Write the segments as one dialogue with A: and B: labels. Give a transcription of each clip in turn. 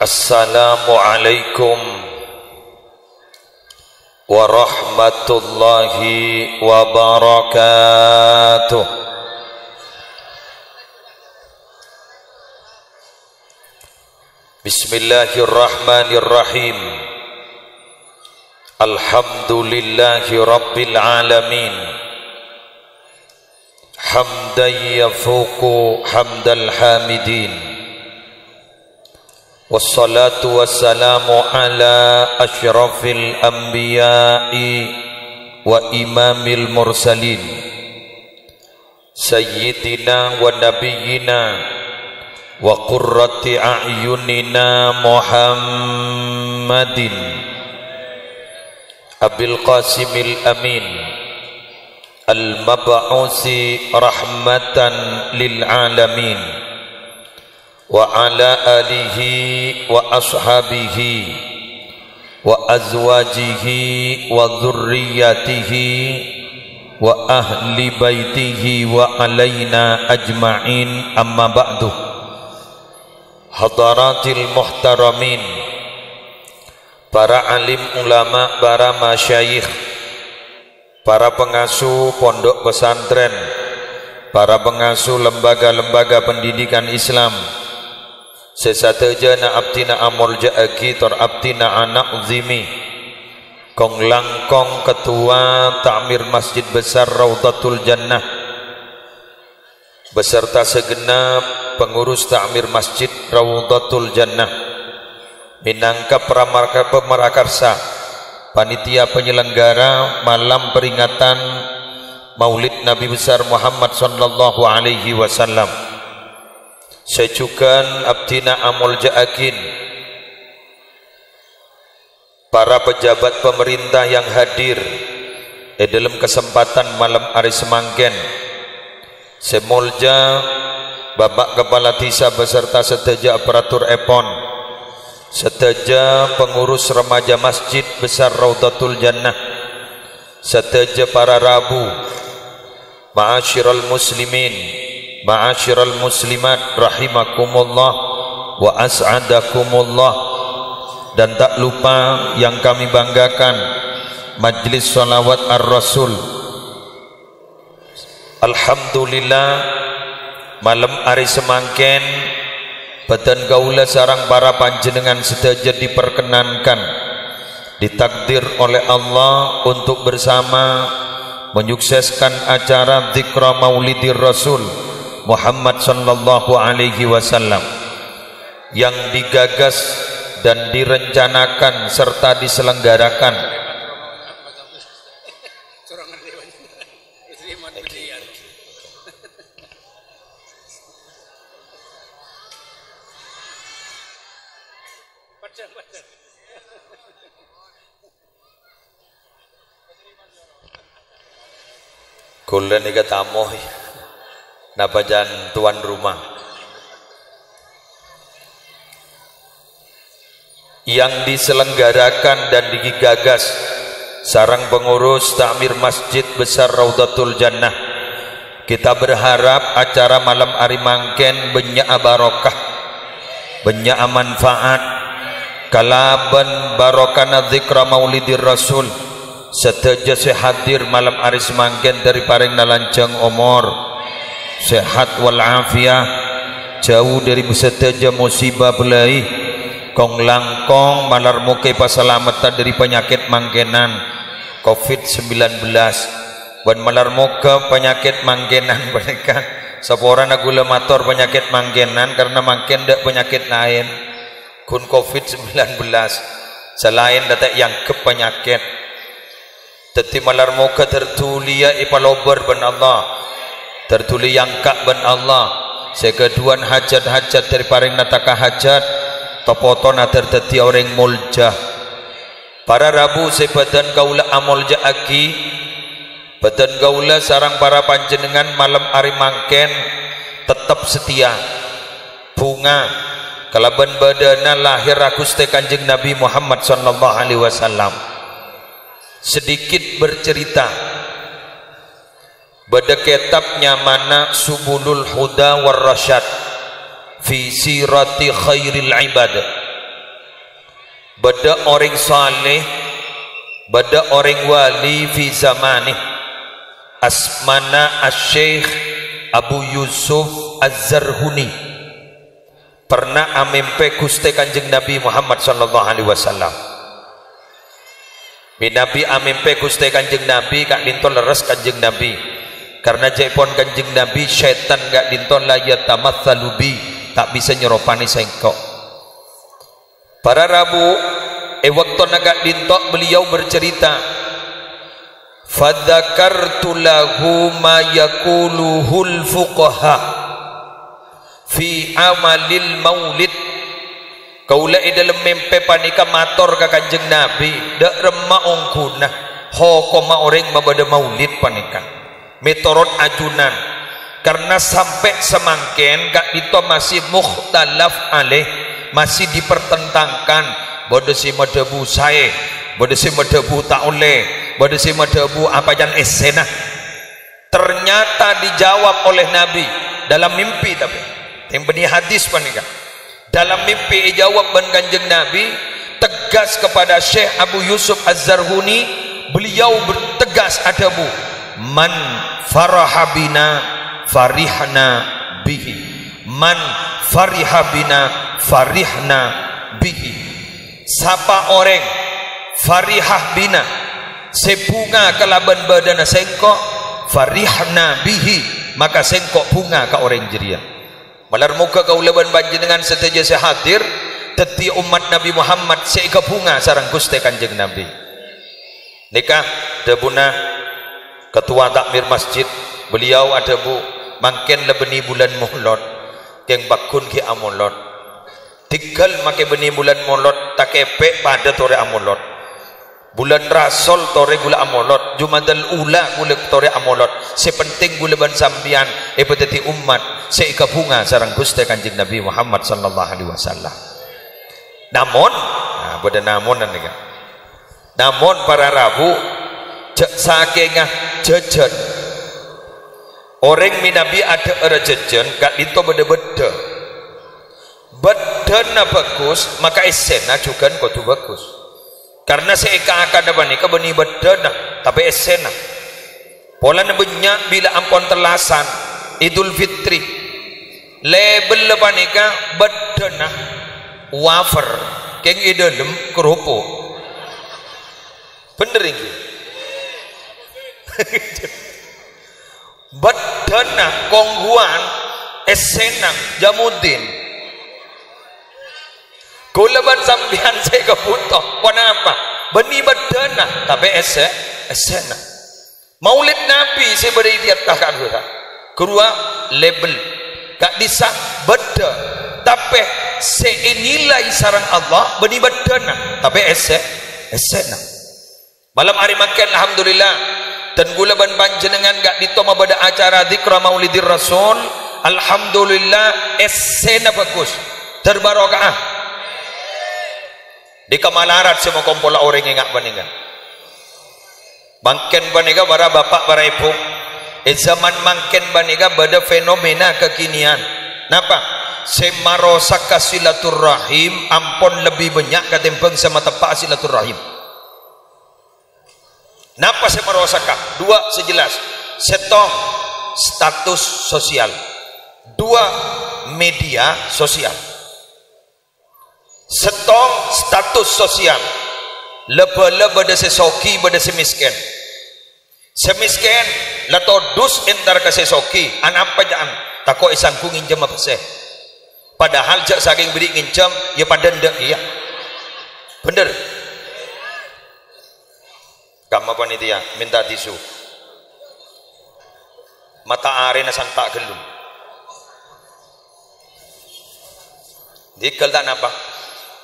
A: Assalamualaikum warahmatullahi wabarakatuh. Bismillahirrahmanirrahim. Alhamdulillahi rabbil alamin. Hamdan yafuqu hamdal hamidin. Wassalatu wassalamu ala asyrafil anbiya'i wa imamil mursalin Sayyidina wa nabiyyina wa qurrati a'yunina Muhammadin Abil Qasimil Amin Al-Mab'usi rahmatan lil alamin wa ala alihi wa ashabihi wa azwajihi wa dhurriyyatihi wa ahli baitihi wa alaina ajma'in, amma ba'du. Hadaratil muhtaramin, para alim ulama, para masyayikh, para pengasuh pondok pesantren, para pengasuh lembaga-lembaga pendidikan Islam, sesatejana abtina amul ja'aki tor abtina anak zimi kong langkong ketua ta'mir Masjid Besar Raudhatul Jannah beserta segenap pengurus ta'mir Masjid Raudhatul Jannah, minangka pemerakarsa panitia penyelenggara malam peringatan Maulid Nabi besar Muhammad sallallahu alaihi wasallam, sejukan abdina amul ja'akin, para pejabat pemerintah yang hadir dalam kesempatan malam hari semangken, semolja Bapak Kepala Desa beserta seteja aparatur EPON, seteja pengurus remaja Masjid Besar Raudhatul Jannah, seteja para rabu, ma'asyiral muslimin, ma'asyiral muslimat rahimakumullah wa as'adakumullah, dan tak lupa yang kami banggakan majlis salawat ar-rasul. Alhamdulillah malam hari semangken badan gaula sarang para panjenengan sedaja diperkenankan, ditakdir oleh Allah untuk bersama menyukseskan acara dzikra Maulidir Rasul Muhammad sallallahu alaihi wasallam yang digagas dan direncanakan serta diselenggarakan kula nika tamu napa jan tuan rumah yang diselenggarakan dan digagas sarang pengurus ta'mir Masjid Besar Raudhatul Jannah. Kita berharap acara malam hari mangken banyak barokah, banyak manfaat, kalaban barokana dzikra Maulidir Rasul. Seteja sehadir malam hari semangken dari paring nalanjang umur, sehat walafiat, jauh dari seteja musibah belai, kong langkong malar muke pasalamatan dari penyakit mangkenan COVID-19, dan malar muka penyakit mangkenan mereka seorang agula mator penyakit mangkenan karena mangken dak penyakit lain kun COVID-19 selain datak yang ke penyakit. Teti malar muka tertulia ipalober ben Allah, tertulia yang kak ben Allah, sekeduan hajat-hajat dari paring nataka hajat topotona terteti orang mulja. Para rabu sebadan gaula amul ja'aki, badan gaula sarang para panjenengan malam hari mangken tetap setia bunga kalaban badana lahir Gusti Kanjeng Nabi Muhammad sallallahu alaihi wasallam. Sedikit bercerita pada kitabnya mana Subulul Huda war Rasyad fi sirati khairil ibad bada orang saleh, bada orang wali fi zamani asmana asy-Syaikh Abu Yusuf Az-Zarhuni pernah amempe Gusti Kanjeng Nabi Muhammad sallallahu alaihi wasallam. Nabi amempe Gusti Kanjeng Nabi kak lintol leres Kanjeng Nabi karena jaipon Kanjeng Nabi syaitan gak lintol la yatamatsalu bi, tak bisa nyeropani sengkok. Para Rabu waktu nagak lintok beliau bercerita, fadzakartu lahu ma yaquluhul fuqaha fi amalil maulid. Kaula dalam mempe panika mator ka Kanjeng Nabi dak remma ongkuna hokoma orang mabada maulid panika metorot ajunan karena sampai semangken gak itu masih mukhtalaf alaih, masih dipertentangkan bodoh si madebu saya, bodoh si madebu tak oleh, bodoh si madebu apa jan esena. Ternyata dijawab oleh Nabi dalam mimpi, tapi yang benih hadis panika dalam mimpi dijawab ban Kanjeng Nabi tegas kepada Syekh Abu Yusuf Az-Zarhuni, beliau bertegas adabu, man faraha bina farihna bihi, man fariha bina farihna bihi. Siapa orang farihah bina sebunga kelaban badana sengkok farihna bihi, maka sengkok bunga ka orang jeria. Malar muka kaulaban panjenengan seteja sehadir teti umat Nabi Muhammad seika bunga sareng Gusti Kanjeng Nabi. Nikah debuna ketua takmir masjid beliau ada bu mangken lebeni bulan muhlot keng bakun ki amolot tinggal make beni bulan molot tak kepek pada tore amolot bulan rasol tore gula amolot jumadal ula gula tore amolot sepenting gula ban sambian peteti umat seika bunga sareng Gusti Kanjeng Nabi Muhammad sallallahu alaihi wasallam. Namun pada namun namun para Rabu saking jajan orang minabi ada era jajan gak itu beda-beda bedana bagus maka esena juga kudu bagus karena seika akan apa nih kebeni bedana tapi esena pola banyak bila ampon telasan Idul Fitri label apa nih bedana wafer keng idalem kerupuk bener ini bedana kongguan esena jamudin kulaban sambian saya kebutuh kenapa beni bedana tapi esena maulid Nabi saya beri lihat kakak kedua label gak bisa beda tapi seinilai sarang Allah beni bedana tapi esena malam hari makan alhamdulillah dan gula ban panjenengan gak ditoma pada acara dzikra maulidir rasul alhamdulillah esena bagus terbarokah di Kamalarat semua kumpul orang yang gak baningan mangken baniga para bapak para ibu zaman mangken baniga pada fenomena kekinian napa semarosak silaturrahim ampon lebih banyak ketimbang sama tepak silaturrahim. Napa saya merosakkan? Dua sejelas setong status sosial, dua media sosial. Setong status sosial leba-leba pada sesoki pada semiskin lato dus entar ke sesoki anak apa jangan tako isangku nginjam apa seh padahal jak saking beri nginjam ya pada ndak iya bener kama panitia minta tisu mata arena santak gelum dikal tak napa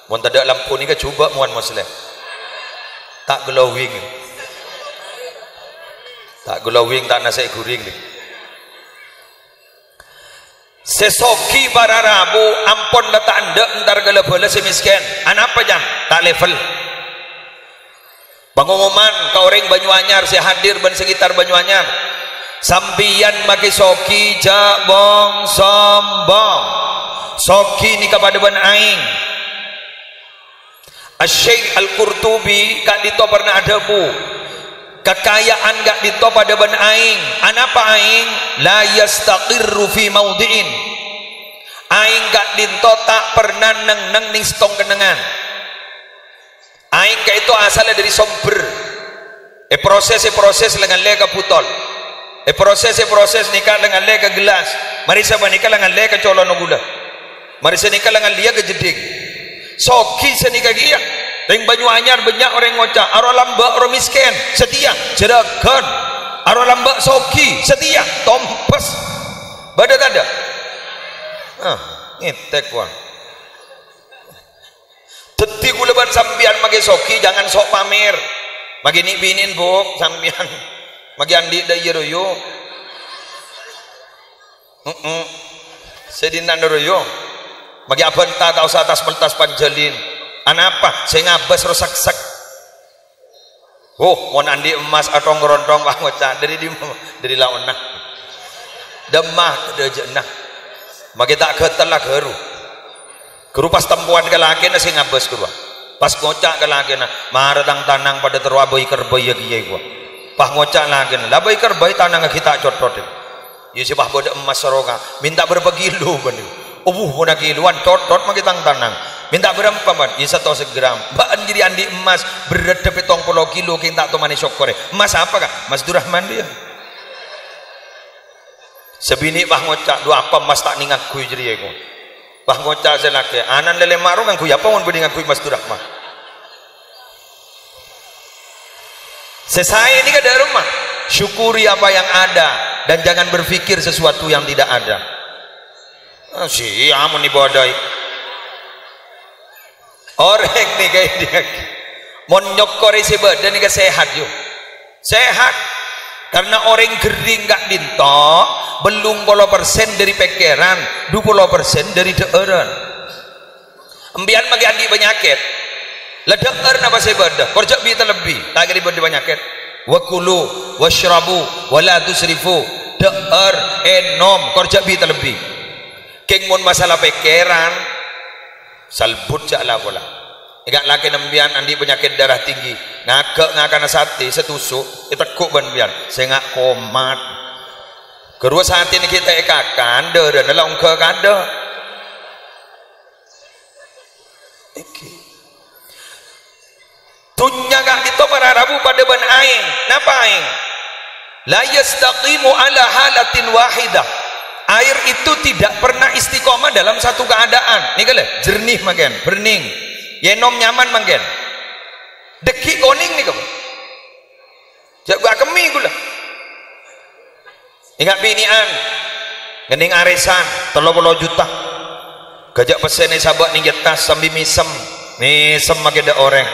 A: mun tak ada lampu ni ke coba muan muslim tak glowing tak nasi guring ni sesoki para Rabu ampun letak anda entar gala-gala semiskin anak apa jam tak level pengumuman ke orang Banyuanyar saya hadir ban sekitar Banyuanyar sambian maki soki jabong sombong soki ni kepada ban aing Asy-Syaikh Al-Qurtubi kak dito pernah ada bu kekayaan gak dito pada ben aing. Anapa aing? La yastaqirru fi maudhi'in. Aing gak dito tak pernah neng ning stong kenengan. Aing ka itu asalnya dari sumber. Proses dengan lega putol. Proses nikah dengan lega gelas. Mari sama nikah dengan lega colon gula. Mari senikah dengan dia ke jeding. Soki senikah dia. Ring Banyu Anyar banyak orang ngocak. Aro lambak aro miskin setia. Jeragan. Aro lambak soki setia. Tompes. Badat ada. Ngetek wah. Teti kuleban sambian mage soki jangan sok pamer. Mage ni binin buk sambian. Mage andi da yeroyo. Sedinan royo. Mage abenta ta usah atas meltas panjalin. Anapa? Saya ngabas rosak-sak. Mon andi emas atau ngerontong wah ngocak dari launah. Demah kedejenah. Mage tak ketelak heru. Guru pas tempuan ke laki nasi ngabas guru. Pas ngocak ke laki na maradang tanang pada terwabai kerbai ya kiai gua. Pas ngocak laki na labai kerbai tanang kita cocot. Ya si bah boda emas soroga minta berapa kilo bener. Bona kiluan cocot magi tanang. Minta berapa ban? Ya 1 segram. Baan jadi andi emas berat dapat 30 kilo king tak tomani syokore. Emas apa kah? Mas Durrahman dia. Sebini bah ngocak dua apa emas tak ningat kui jadi gua. Bah ngocak selake anan lele marung kan kuy apa mun bedingan kuy Mas Durrahman. Selesai ini kada rumah. Syukuri apa yang ada dan jangan berpikir sesuatu yang tidak ada. Si amun ibadai. Orang nih kayak dia. Mon nyokore si badan ni sehat yo. Sehat. Karena orang gering gak dinto belum 10% dari pekeran 20% dari deeran embian magi andi penyakit ledeer napa sebadah korjak bi lebih tak kira penyakit wakulu washrabu wala tusrifu deer enom korjak bi lebih keng mun masalah pekeran salbut jala bola enggak laki nembian andi penyakit darah tinggi ngakana sate setusuk itekuk ban bian saya ngak komat kedua saat ini kita ekakan dan dalam ke kada tunya gak itu para rabu pada ban aing napa aing la yastaqimu ala halatin wahidah air itu tidak pernah istiqomah dalam satu keadaan ini kale jernih magen bening yenom nyaman magen deki koning nih kamu jaga kemi gula ingat binian ngening aresan 30 juta gajak pesene sahabat ning tas sambil misem make da orang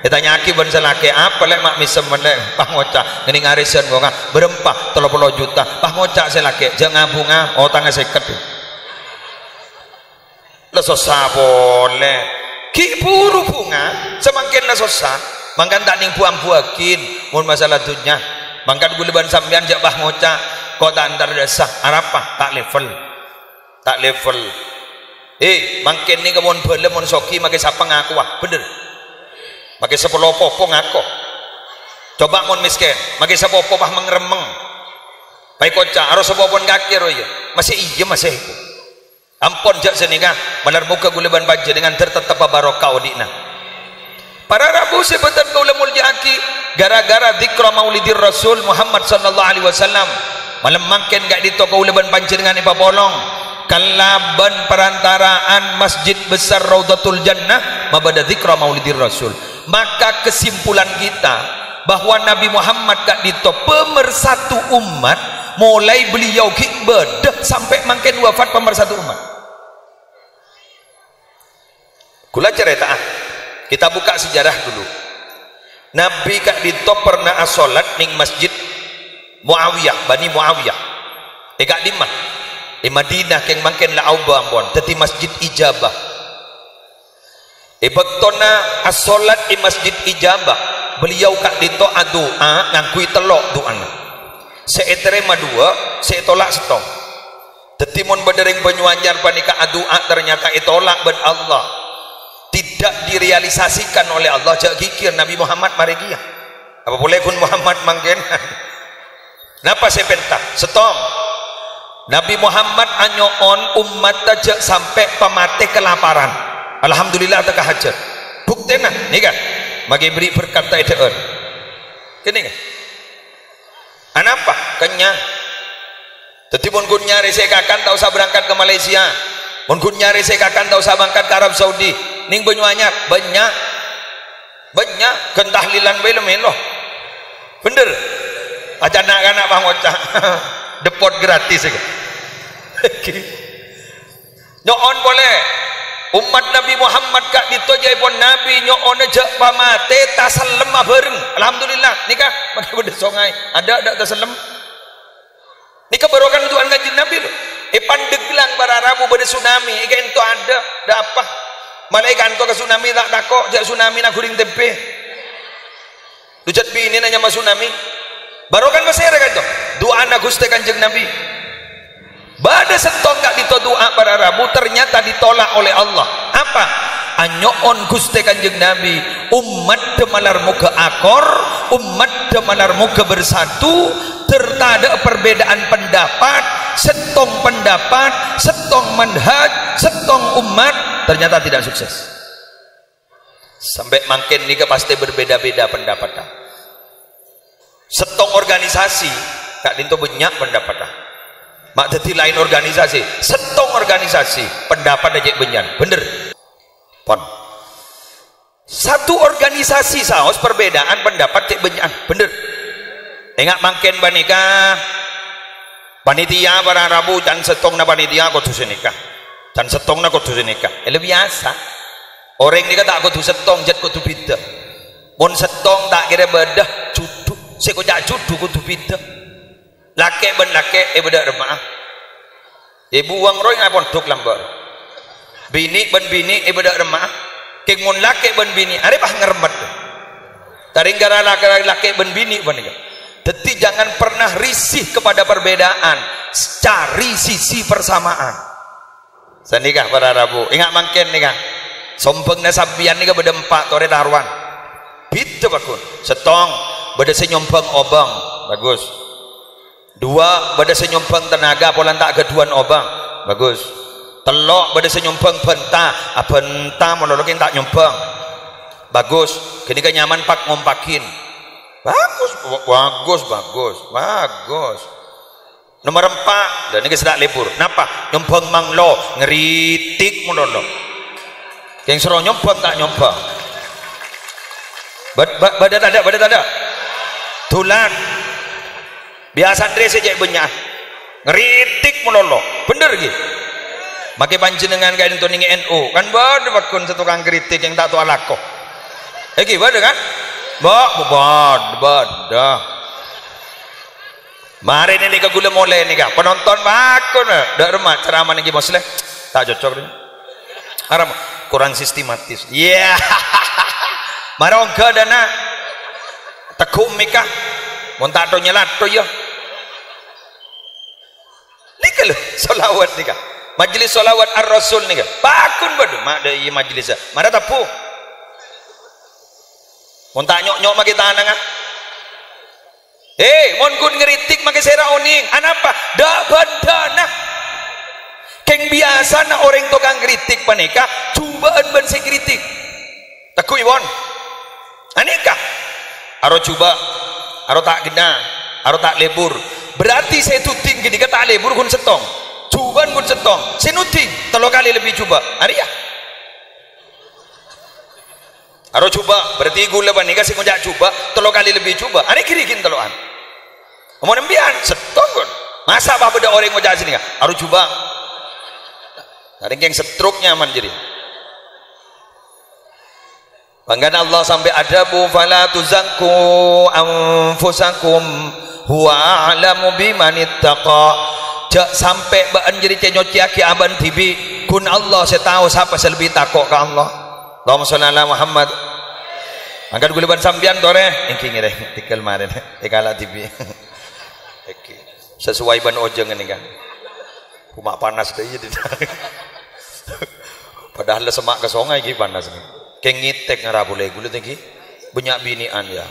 A: ditanya aki ban selake apa lek mak misem meneh pah ngocak ngening aresan gua berempah 30 juta pah ngocak selake jangan bunga tangga 50 lesosa boleh ki buru bunga semakin lesosa mangkan tak ning buang-buakin mun masalah dunya mangkan guleban sampean jak bah ngocak kota antar desa arapa tak level mangkin ni kemon bele mon soki make sapa ngaku wah bener make sepelopo ngaku coba mon miskin make sepopo bah mengremeng pai koca harus sepopon kaki roya masih iku ampun jak seninga malar muka guleban baja dengan tertetap barokah odina para rabu sebetan kaula mulyaki gara-gara zikra maulidir Rasul Muhammad sallallahu alaihi wasallam malam makin gak ditoko uleban panjenengan ipa bolong kalaban perantaraan masjid besar Raudhatul Jannah mabada dzikra maulidir Rasul maka kesimpulan kita bahwa Nabi Muhammad gak ditoko pemersatu umat mulai beliau bedah sampai makin wafat pemersatu umat kula cerita kita buka sejarah dulu Nabi gak ditoko pernah asolat ning masjid Muawiyah, Bani Muawiyah. Ekak dimah. Di Madinah keng makin la auba ampun. Dadi masjid ijabah. Bektona as-salat di masjid ijabah. Beliau kak dito doa ngangkui telok doana. Seeterema dua, seetolak setong. Dadi mun badering Banyu Anyar panika doa ternyata itolak ben Allah. tidak direalisasikan oleh Allah jak kikir Nabi Muhammad mari kia apa boleh kun Muhammad mangken napa saya pentah setong Nabi Muhammad anyoon umat tajak sampai pamate kelaparan alhamdulillah tak hajat bukti nah ni kan bagi beri berkata edeer kini kan anapa kenyang tetapi pun kun nyari saya kakan tak usah berangkat ke Malaysia pun kun nyari saya kakan tak usah berangkat ke Arab Saudi ning banyak kentahlilan bae loh bener aja anak-anak bang ocah depot gratis ya. Nyoon boleh umat Nabi Muhammad kak ditojai pun Nabi nyoon aja pamate tasalem bareng alhamdulillah nikah pakai beda songai ada tasalem nikah barokan Tuhan kanjeng Nabi loh pandeglang para rabu beda tsunami ikan itu ada apa malaikat to ke tsunami tak takok jak tsunami nak guring tempe ducat bini nanya mas tsunami barokan masere kan to doa na Gusti kanjeng Nabi bada setong gak dito doa para rabu ternyata ditolak oleh Allah apa anyoon Gusti kanjeng Nabi umat demalar muka akor umat demalar muka bersatu tertada perbedaan pendapat setong manhaj setong umat ternyata tidak sukses sampai makin nika pasti berbeda-beda pendapat setong organisasi kak dinto banyak pendapat mak dadi lain organisasi setong organisasi pendapat aja banyak bener pon satu organisasi saos perbedaan pendapat cek banyak bener enggak makin banika panitia para rabu dan setong na panitia kudu senikah dan setong na kudu senikah lebih biasa orang ini tak kudu setong jet kudu beda mun setong tak kira bedah juduk sekojak juduk kudu beda laki ben laki beda remaah ibu uang roy ngapon duk lambar bini ben bini beda remaah keng mun laki ben bini are bah ngeremet taring gara laki ben bini ben jadi jangan pernah risih kepada perbedaan cari sisi persamaan sandikah para rabu ingat mangken nikah sombeng nasabian nikah beda empat tore taruan bitu bakun setong beda senyombang obang bagus dua beda senyombang tenaga polan tak keduan obang bagus telok beda senyombang bentah bentah monologin tak nyombang bagus kini kan nyaman pak ngompakin bagus nomor 4 dan ini sedang libur napa nyombang manglo ngeritik monolog yang suruh nyombang tak nyombang badat ada tulan biasa Andre sejak banyak ngeritik monolog bener gitu makai panjenengan kain itu ningi NU kan baru bakun setukang kritik yang tak tahu alakoh baru kan dah mari ini ke gula mulai nih kak penonton bakun dah remah ceramah nih muslim tak cocok nih haram kurang sistematis yeah marongga dana tekum mika montak to nyelat to yo nikah solawat nih kak majelis solawat ar-rasul nih kak bakun badu mak dari majelis mana tapu montak nyok maki tanang mon kun ngeritik maki sera oning anapa dak bandana keng biasa na orang tukang kritik panika cobaan ban si kritik taku iwon anika aro coba aro tak gena aro tak lebur berarti saya tuting gini kata lebur kun setong cobaan kun setong saya nuting telo kali lebih coba aria aro coba berarti gula panika sih ngojak coba telo kali lebih coba ari kirikin teloan mau nembian setong kun masa apa beda orang ngojak sini aro coba ada yang stroke nyaman jadi banggaan Allah sampai ada bu fala tuzakku anfusakum huwa a'lamu bimanittaqa jak sampai baan jadi cenyoci aki aban tibi kun Allah saya tahu siapa selebih takok ke Allah Allahumma sholli ala Muhammad angkat guliban sambian tore engki ngire tikel maren tekala tibi sesuai ban ojeng ini kan rumah panas deh jadi padahal semak ke songai ki panas ni keng ngitek ngara boleh gula tinggi banyak binian ya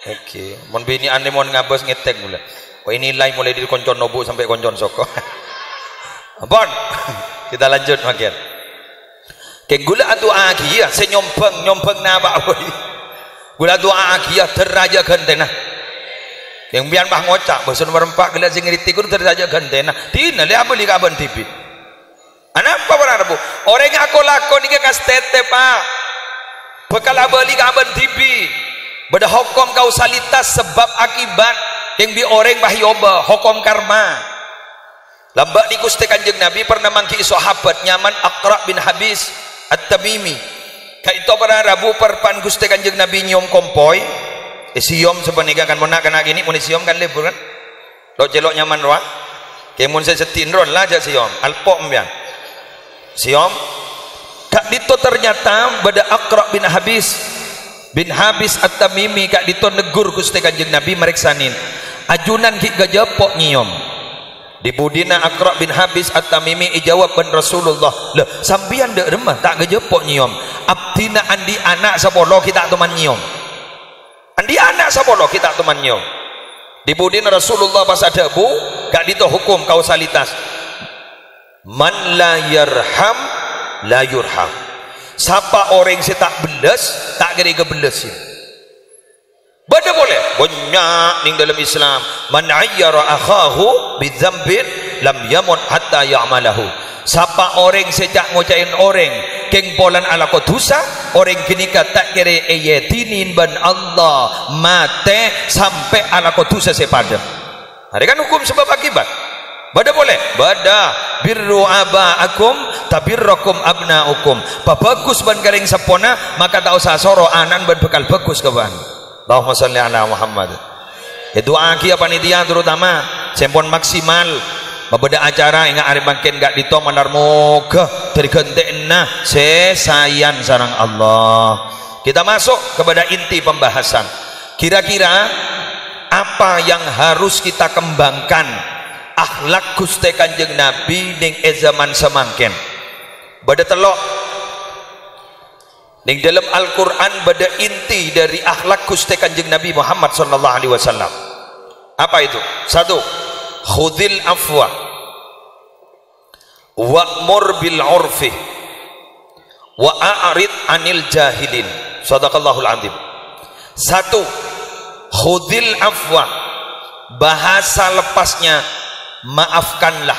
A: oke mon binian ni mon ngabas ngitek mula oh ini nilai mulai dari koncon nobu sampai koncon soko bon kita lanjut makin keng gula doa aki ya senyompeng na ba boy gula doa aki ya teraja gentena yang biar bah ngocak bosan merempak gila sing ngritik kudu teraja gentena tina le apa li kaban TV anapa barang bu orang aku lakon iki kas tete pak bekal abali kaban TV beda hukum kausalitas sebab akibat yang bi orang bah yoba hukum karma lambak di Gusti Kanjeng Nabi pernah mangki sahabat nyaman Aqra bin Habis At-Tamimi kaitu para Rabu perpan Gusti Kanjeng Nabi nyom kompoi siom sebenarnya kan mana kena gini mun siom kan lebur kan lo jelok nyaman roa kemun saya setin ron lah jak siom alpok mbian siom kak dito ternyata pada Aqra bin Habis At-Tamimi kak dito negur Gusti Kanjeng Nabi meriksanin ajunan ki gajapok nyiom di budina Aqra bin Habis At-Tamimi ijawab ben Rasulullah lah sambian dek remah tak gajapok nyiom abdina andi anak sapolo kita teman nyiom andi anak sapolo kita teman nyiom di budina Rasulullah pas ada bu gak dito hukum kausalitas man la yarham la yurham siapa orang yang tak belas tak kira kebelesin bada boleh banyak ning dalam Islam man ayyara akhahu bidzambin lam yamut hatta ya'malahu siapa orang sejak ngocain orang keng polan ala ko dosa orang kini kata kira ayatinin ban Allah mate sampai ala ko dosa sepadam ada kan hukum sebab akibat bada boleh bada birru abaakum tabirrakum abnaukum bagus ban garing sepona maka tak usah soro anan ban bekal bagus kawan Allahumma sholli ala Muhammad doa ki panitia terutama sempon maksimal babeda acara ingat ari bangken gak dito manar moga dari gentekna sesayan sareng Allah kita masuk kepada inti pembahasan kira-kira apa yang harus kita kembangkan akhlak Gusti Kanjeng Nabi ning zaman semangken bada telok ning dalam Al-Quran bada inti dari akhlak Gusti Kanjeng Nabi Muhammad sallallahu alaihi wasallam apa itu satu khudhil afwa wa'mur bil urfi wa a'rid anil jahilin sadaqallahul azim satu khudhil afwa bahasa lepasnya maafkanlah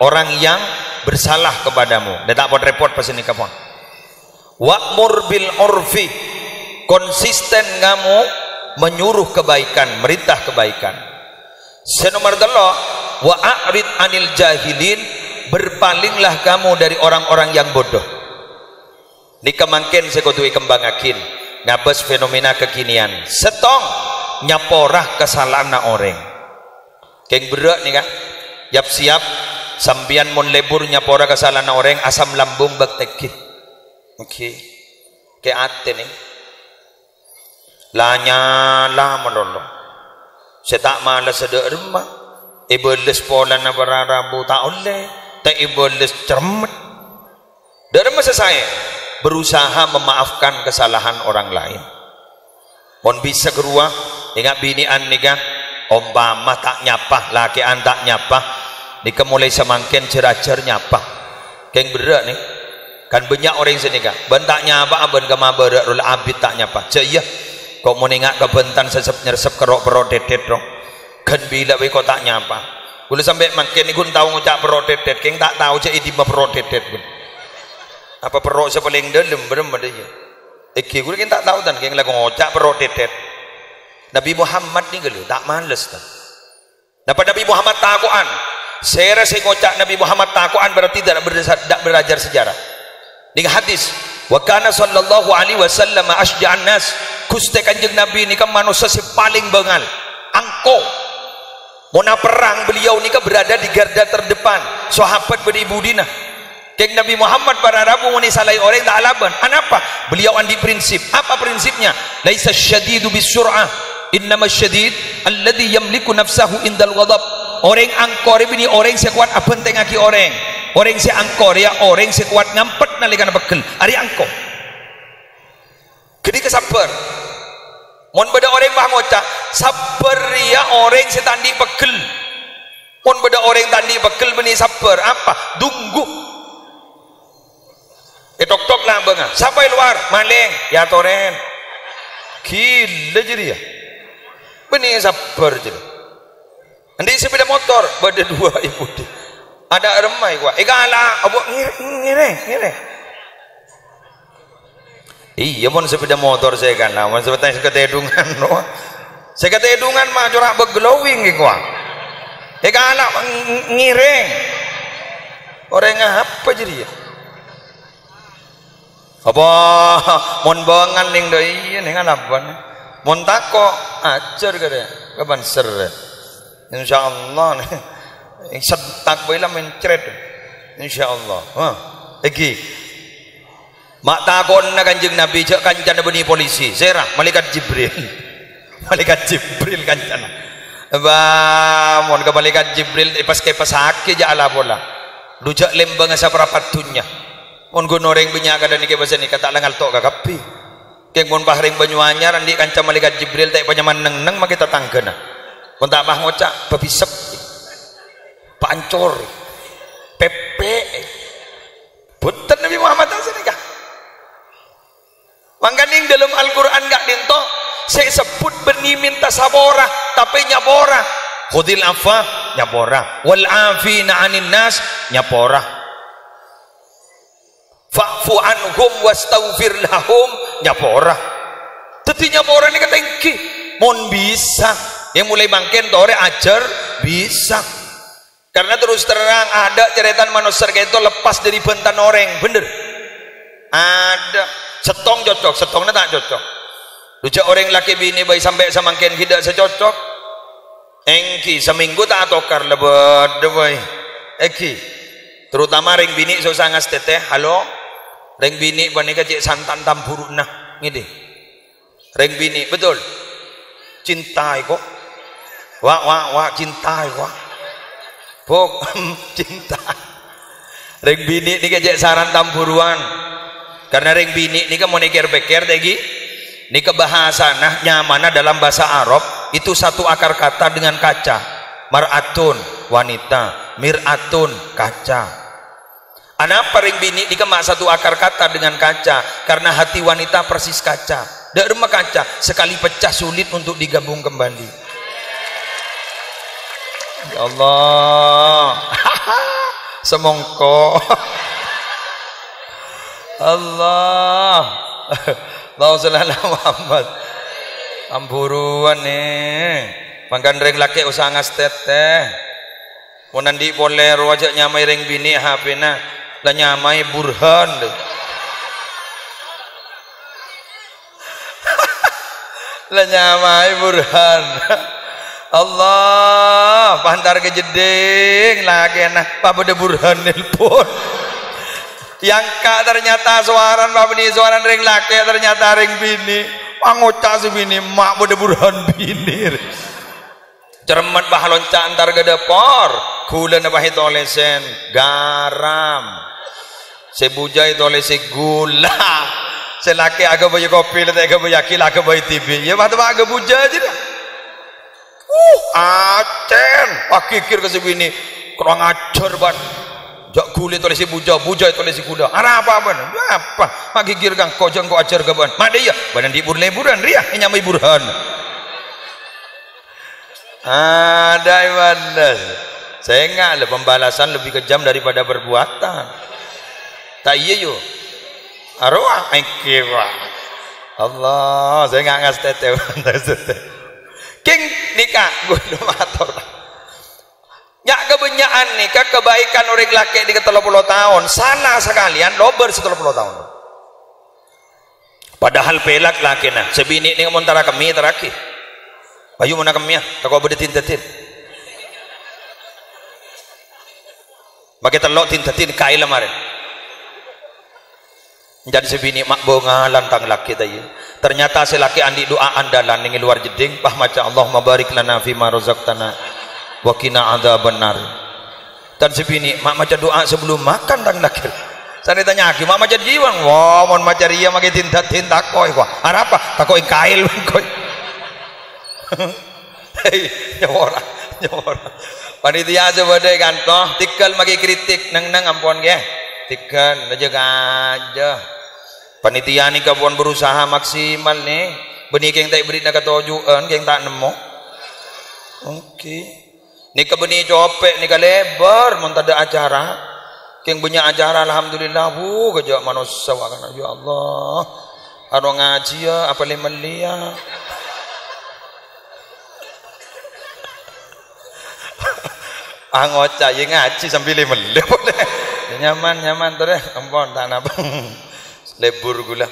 A: orang yang bersalah kepadamu dan tak boleh repot pas ini kapon wa'mur bil urfi konsisten kamu menyuruh kebaikan merintah kebaikan senomor telo wa a'rid anil jahilin berpalinglah kamu dari orang-orang yang bodoh ini kemangkin sekotui kembangakin ngabas fenomena kekinian setong nyaporah kesalahan na orang keng berak nih kan yap siap sambian mon lebur nyapora kesalahan na orang asam lambung baktekit oke ke ate nih lanya lah menolong saya tak malas sedek rumah ibeles pola na berarabu tak oleh tak ibeles cermet dari masa saya berusaha memaafkan kesalahan orang lain mon bisa keruah ingat binian nih kan umpama tak nyapah lakian tak nyapah nika mulai semangkin ceracer nyapah keng berak nih kan banyak orang sini kan bentak nyapah ben kama berak rul abid tak nyapah caya kok mau nengak kebentan sesep nyeresep kerok perot dedet dong kan bila we kok tak nyapah boleh sampai makin ikut tahu ngucap perot dedet keng tak tahu cak idi perot dedet pun apa perot sepaling dalam berem ada ya gue kan tak tahu dan keng lagi ngucap perot dedet Nabi Muhammad ni gelu tak males tak dapat Nabi Muhammad takuan saya rasa ngocak Nabi Muhammad takuan berarti tidak belajar sejarah dengan hadis wa kana sallallahu alaihi wasallam asja'an nas Gusti Kanjeng Nabi ni kan manusia si paling bengal angko mona perang beliau ni kan berada di garda terdepan sahabat beribu dina keng Nabi Muhammad para rabu muni salai orang tak alaban anapa beliau andi prinsip apa prinsipnya laisa syadidu bisur'ah innama syadid alladhi yamliku nafsahu indal ghadab orang angkor ini orang sekuat abenteng aki orang orang si angkor ya orang si kuat ngampet nalikan bekel ari angko gede kesabar mon beda orang bah ngocak sabar ya orang si tandi bekel mon beda orang tandi bekel beni sabar apa tunggu tok lah bang sampai luar maling ya toren gila jadi ya beni sabar jadi nanti sepeda motor beda dua ibu dia ada remai gua igala abok ngire iya mon sepeda motor saya kan nah sebetulnya saya kata edungan no saya kata edungan mah corak beglowing gua igala ngireng orang apa jadi ya apa mon bangan ning doi ning alapan mon tako ajar kada kapan ser insyaallah setak bae lah mencret insyaallah lagi mak takon na kanjeng Nabi jak kancan beni polisi serah malaikat Jibril kancana ba mon ka malaikat Jibril pas ke pasake ja ala bola lujak lembang sa prapatunya mon gonoreng benya kada ni ke basa ni kata langal tok kakapi keng mon pahreng Banyuanyar andi kanca malaikat Jibril tak panyaman neng mak kita tanggana mon tak mah ngocak babisep pancor pepe betul Nabi Muhammad asal mangkaning dalam Al-Quran gak dinto saya sebut beni minta sabora tapi nyabora khudil afa nyabora wal afina anin nas nyabora fa'fu anhum wastaghfir lahum nyabora teti nyabora ni kata engki mon bisa yang mulai bangken tore ajar bisa karena terus terang ada ceretan manusia itu lepas dari bentan orang bener ada setong cocok setongnya tak cocok lucu orang laki bini bayi sampai samangken tidak secocok engki seminggu tak atokar lebet boy eki terutama ring bini susah ngas teteh halo ring bini bani kecik santan tampuru nah ngide ring bini betul cintai kok wah cintai kok pok cinta ring bini ni kejek saran tampuruan karena ring bini ni kan mau nikir-pikir tegi ni kebahasa nah nyamana dalam bahasa Arab itu satu akar kata dengan kaca mar'atun wanita mir'atun kaca anapa ring bini ni kemak satu akar kata dengan kaca karena hati wanita persis kaca dak rumah kaca sekali pecah sulit untuk digabung kembali. Ya Allah semongko Allah Allahumma Muhammad amburuan nih mangkan reng laki usah ngas teteh mau nanti boleh wajak nyamai reng bini HP na lah nyamai burhan lah nyamai burhan Allah pantar ke jeding lagi nah Pak Bede Burhan nelpon yang kak ternyata suaran Pak Bede suaran ring laki ternyata ring bini pangocak si bini mak Bede Burhan bini cermat bah loncat antar ke depor gula na bahit olesen garam sebujai olesi gula selaki agak bayi kopi letak agak bayi akil agak bayi TV ya batu agak buja aja dah acen pakikir ke sini kurang ajar ban jak kulit oleh si buja oleh si kuda arah apa pakikir kang kau jeng kau ajar ke ban mana dia badan di leburan ria nyamai burhan ada ibadah saya enggak pembalasan lebih kejam daripada perbuatan tak iya yo arwah engkewa Allah saya enggak ngas teteh king nikah gunung matur nyak kebenyaan nikah kebaikan orang laki di 30 tahun sana sekalian lober 30 tahun padahal pelak laki nah sebini ni montara kami terakhir ayo mana kami ya tak kau berdetin tetin pakai telok tin kai lamarin jadi sebini mak bonga lantang laki tadi ternyata si laki andi doa andalan ning luar jeding pah maca Allahumma barik lana fi ma razaqtana wa qina adzabannar tan sebini mak maca doa sebelum makan tang nakir saya ditanya lagi mak maca jiwang wah mon maca ria make tinta koi kok apa takoi kail koi hei nyawora panitia sebade kantoh tikal magi kritik nang ampun ge tikal aja panitia ni kabuan berusaha maksimal nih benih keng tak beri nak katojuan keng tak nemu oke ni benih copek ni lebar mun ada acara keng banyak acara alhamdulillah kerja manusia kan ya Allah aro ngaji ya apa lemelia angoca ye ngaji sambil lemelia boleh nyaman tuh deh ampun tak napa lebur gula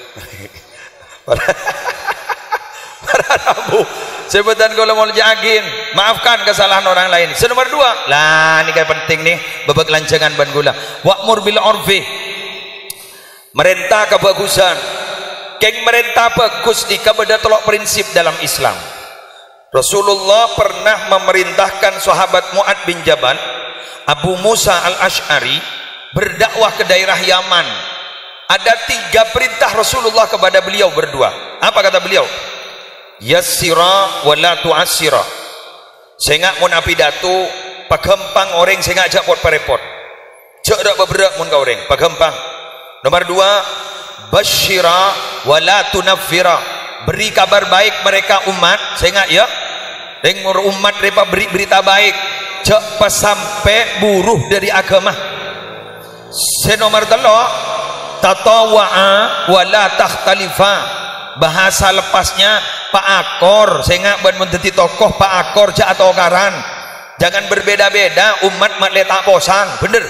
A: para Rabu sebutan kalau mau jagin maafkan kesalahan orang lain. Nomor 2 lah ini kayak penting nih babak lancangan ban gula wa'mur bil urfi merintah kebagusan keng merintah bagus di kabada tolok prinsip dalam Islam. Rasulullah pernah memerintahkan sahabat Mu'ad bin Jabal Abu Musa al-Ash'ari berdakwah ke daerah Yaman. Ada 3 perintah Rasulullah kepada beliau berdua. Apa kata beliau? Yassira wa la tu'assira. Sehingga mun apidato pagempang orang sehingga ajak pot parepot. Jak dak beberak mun ka orang, pagempang. Nomor 2, basyira wa la tunaffira. Beri kabar baik mereka umat sehingga ya dengur umat mereka beri berita baik. Jak pas sampai buruh dari agama. Nomor 3, tatawa'a wa la takhtalifa. Bahasa lepasnya Pak Akor sehingga ban menjadi tokoh Pak Akor jak atau karan jangan berbeda-beda umat mak letak posang bener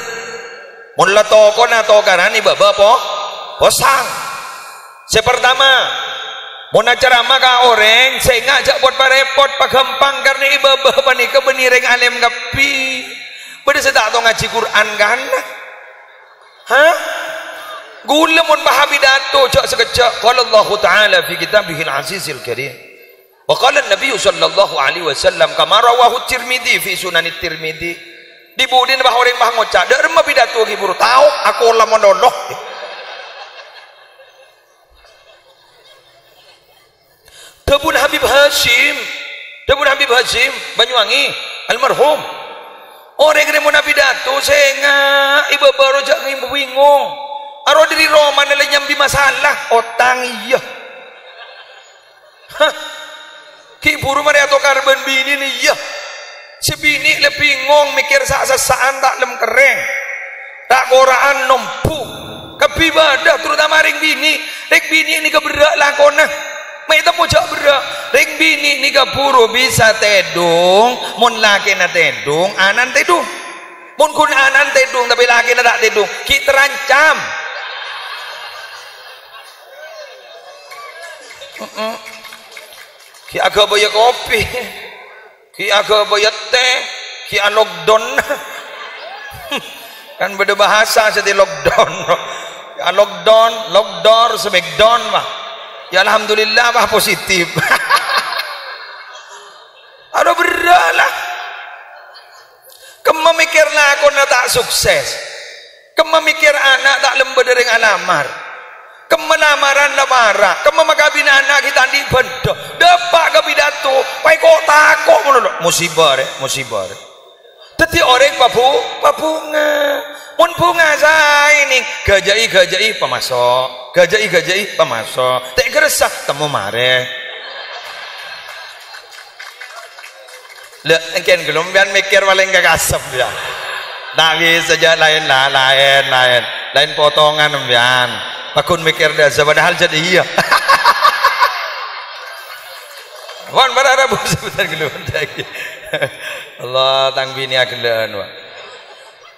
A: mun la tokoh atau karan iba posang sepertama mun acara maka orang sehingga jak buat parepot pagempang karena iba panika benireng alim kapi bade sedak to ngaji Quran kan hah gula mun bahabidato jak sekejap qala Allah taala fi kitabihil azizil karim wa qala an-nabiy sallallahu alaihi wasallam kama rawahu Tirmidzi fi sunan Tirmidzi dibudin bah orang bah ngocak dak remah pidato ki buru tahu aku lah monoloh Tabun Habib Hashim Banyuwangi almarhum orang yang mau pidato sehingga ibu baru jak bingung aro diri Roma nilai nyambi masalah otang iya hah ki buru mari atau karban bini nih iya si bini lebih bingung mikir saan tak lem kereng tak koraan nompu kebibadah terutama ring bini ini keberak lakona mereka mau jak berak ring bini ini keburu bisa tedung mun laki na tedung anan tedung mun kun anan tedung tapi laki na tak tedung kita terancam ki agak bayar kopi ki agak bayar teh ki lockdown kan beda bahasa jadi lockdown ya lockdown smackdown mah ya alhamdulillah mah positif ada beralah kememikirlah aku nak tak sukses kememikir anak tak lembut dari alamar kemenamaran na marah kememagabin anak kita di benda dapat kebidato pai kok takok musibah tetapi orang babunga mun bunga saya ini gajai pemasok gajai pemasok tak geresah temu mare le engken gelombian mikir paling gagasep ya tak bisa saja lain potongan mbian pakun mikir dah padahal jadi iya wan para Rabu sebentar geluan lagi Allah tang bini agelan wa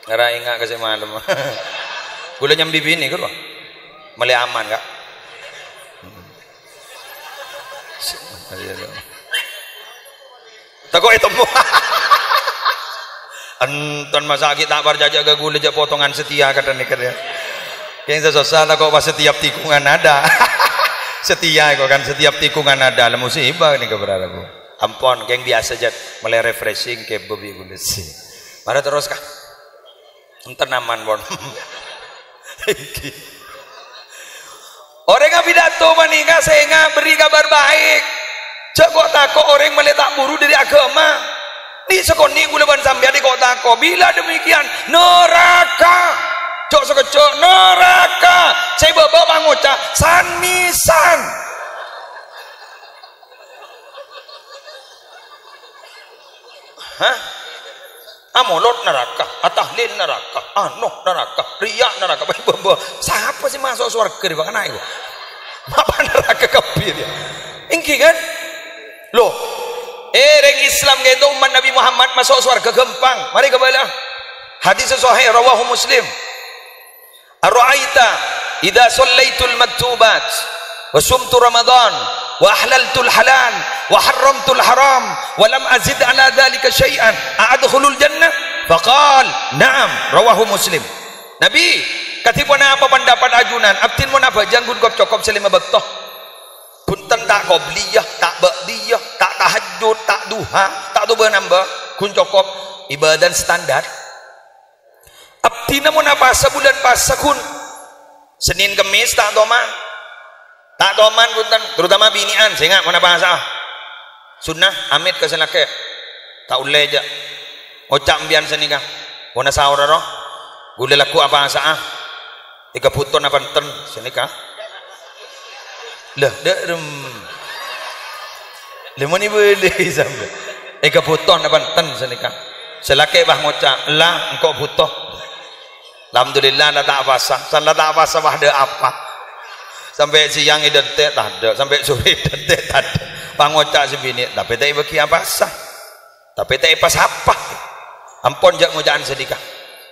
A: ngara ingat kasih malam gula nyambi bini kan wa male aman kak takut itu anton masa kita berjajak ke gula jak potongan setia kata nikah ya yang sesosal kok pas setiap tikungan ada setia kok kan setiap tikungan ada lah musibah ini keberapa ampun yang biasa aja mulai refreshing ke bebi gulesi mana terus kah tenaman bon. Orang yang pidato menikah sehingga beri kabar baik. Cek kok tako orang meletak buru dari agama. Ni sekoni gulaban sampai di kok tako. Bila demikian neraka. Cok sekecok neraka. Saya bawa bangoca san-misan. Hah? Amolot neraka, atahlil neraka, anoh neraka, riak neraka. Siapa sih masuk surga di mana itu? Apa neraka kafir ya? Ingki kan? Loh, reng Islam gitu umat Nabi Muhammad masuk surga gampang. Mari kembali. Hadis sahih rawahu Muslim. Ar-ra'aita idza shallaitul maktubat wa sumtu Ramadan wa ahlaltul halal wa haramtul haram wa lam azid ala dhalika syai'an a'adkhulul jannah faqal na'am rawahu Muslim. Nabi katipun apa pendapat ajunan abtin mun apa janggun kop cokop selima bektoh punten tak qobliyah tak ba'diyah tak tahajud tak duha tak tuba nambah kun cokop ibadah standar abtina mun apa sebulan pas sekun Senin Kemis tak toman punten terutama binian sehingga mun apa sah sunnah amit ke senake tak ulai aja ngocak mbian senikah wana sahur roh gule laku apa sah ika puton apa enten senikah lah derem lemon ni boleh sampai ika puton apa enten senikah selake bah ngocak lah engkau butuh alhamdulillah lah tak pasah salah tak pasah bah ada apa sampai siang identik tak ada sampai sore identik tak ada pangocak sebini tapi tak bagi apa sah tapi tak pas apa ampun jak ngocaan sedikah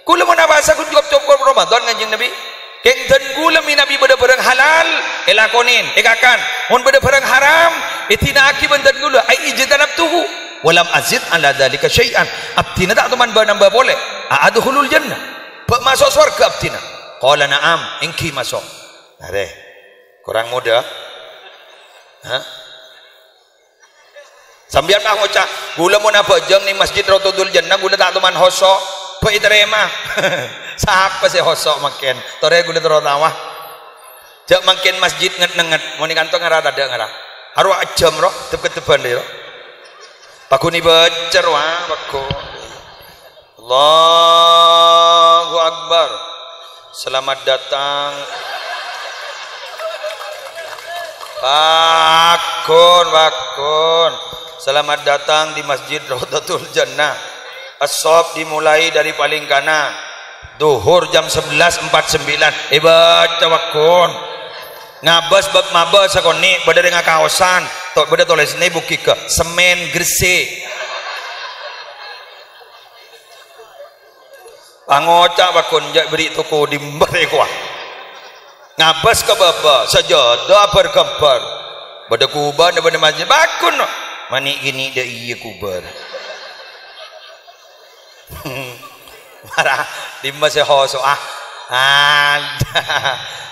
A: kula mun apa sah kun cukup Ramadan kanjeng Nabi keng den kula mi Nabi beda barang halal elakonin ekakan mun beda barang haram itina akiban den kula ai ijtanabtuhu walam azid ala dzalika syai'an abtina tak teman nambah boleh adkhulul jannah masuk surga abtina qala na'am engki masuk are kurang muda ha sambian mah ngocak gula mun apa jeung ni Masjid Raudhatul Jannah gula tak teman hosok pe terima siapa sih hosok makin tore gula terotawah jak makin masjid nget-nget mun ni kantong ngara ada ngara haru jam roh tep-tepan deui roh pakuni becer wah pakun Allahu Akbar selamat datang Bakun selamat datang di Masjid Raudhatul Jannah. As-shaf dimulai dari paling kanan duhur jam 11.49 baca bakun ngabas bab mabas sakoni beda dengan kaosan tok beda tulis ini buki ke semen gresik pangocak bakun jak beri toko di mereka ngabas ke baba sajadah bergambar pada kuban pada masjid bakun mani gini dah iya kubar marah di masjid hoso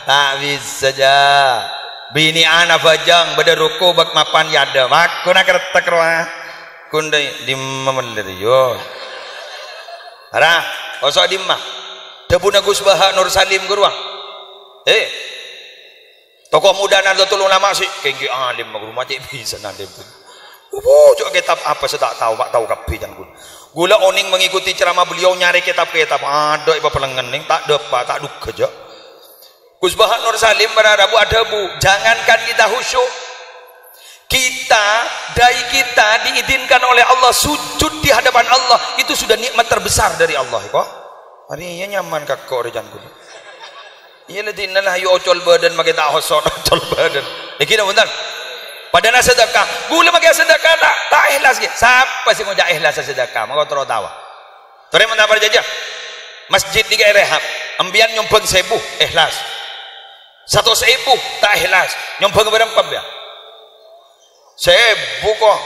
A: tak bisa aja bini anak bajang pada ruku bak mapan yada bakun nak retak roh kundai di mamelir yo marah hoso di mah Debu Gus Baha Nur Salim gurwa tokoh muda Nahdlatul Ulama sih kengki alim rumah cik bisa nanti coba kitab apa saya tak tahu pak tahu kapi jangan gula oning mengikuti ceramah beliau nyari kitab-kitab ada iba pelengening tak depa tak duk kerja Gus Baha Nur Salim berharapu ada bu jangankan kita khusyuk kita dai kita diizinkan oleh Allah sujud di hadapan Allah itu sudah nikmat terbesar dari Allah kok hari ini nyaman kakak rejan gula iya nanti nalah yu ocol badan makai tak hosot ocol badan kita bentar pada nak sedekah gula makai sedekah tak ikhlas ke siapa sih mau jak ikhlas sedekah mau terus tawa terus mana berjajah masjid di rehab ambian nyumbang 1000 ikhlas 100.000 tak ikhlas nyumbang berapa ya 1000 kok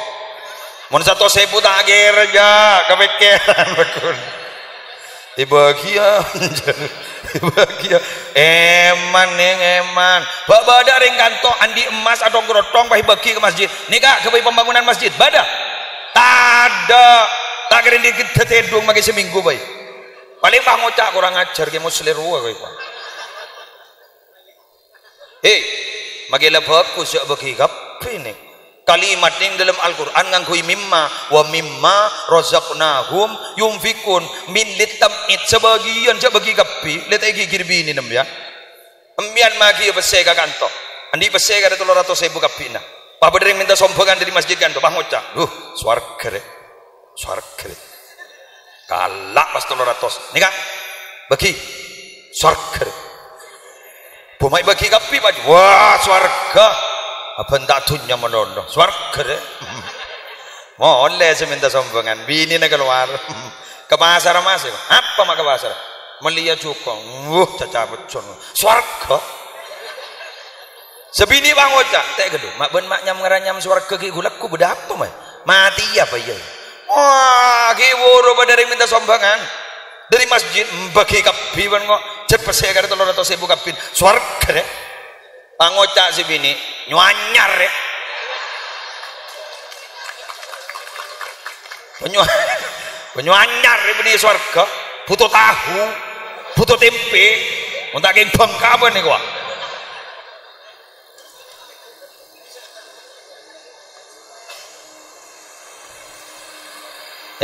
A: mun 100.000 tak gerja kepikiran bakun bahagia eman badak ring kantong andi emas atau gerotong pahi bagi ke masjid nikah ke pembangunan masjid badak tak ada tak keren di tedung bagi seminggu baik paling bah ngocak kurang ajar ke musliru kowe pak magi lebabku sak bagi kapi nih kalimat ning dalam Al-Qur'an nganggo mimma wa mimma razaqnahum yunfikun min litamit sebagian sak bagi kapi let iki girbini nem ya embian magi bese ka kanto andi bese ka 300.000 kapina pak bedering minta sombongan dari masjid kanto bah ngocak swarga re kalak pas 300 nih kak bagi swarga bumai bagi kapi pak wah swarga apa ndak dunya menolong swarga boleh seminta sombongan bini nak keluar ke pasar mas apa mak ke pasar melihat cukong cacabut con swarga sebini bang ocak tak gedu mak ben mak nyam ngeranyam swarga ki gulakku beda apa mati apa ya wah ki woro pada minta sombongan dari masjid bagi kapi ban kok cepet saya kada 300.000 kapin swarga deh pangocak si bini nyuanyar ya penyuanyar ya bini swarga butuh tahu butuh tempe untuk geng bangka apa nih gua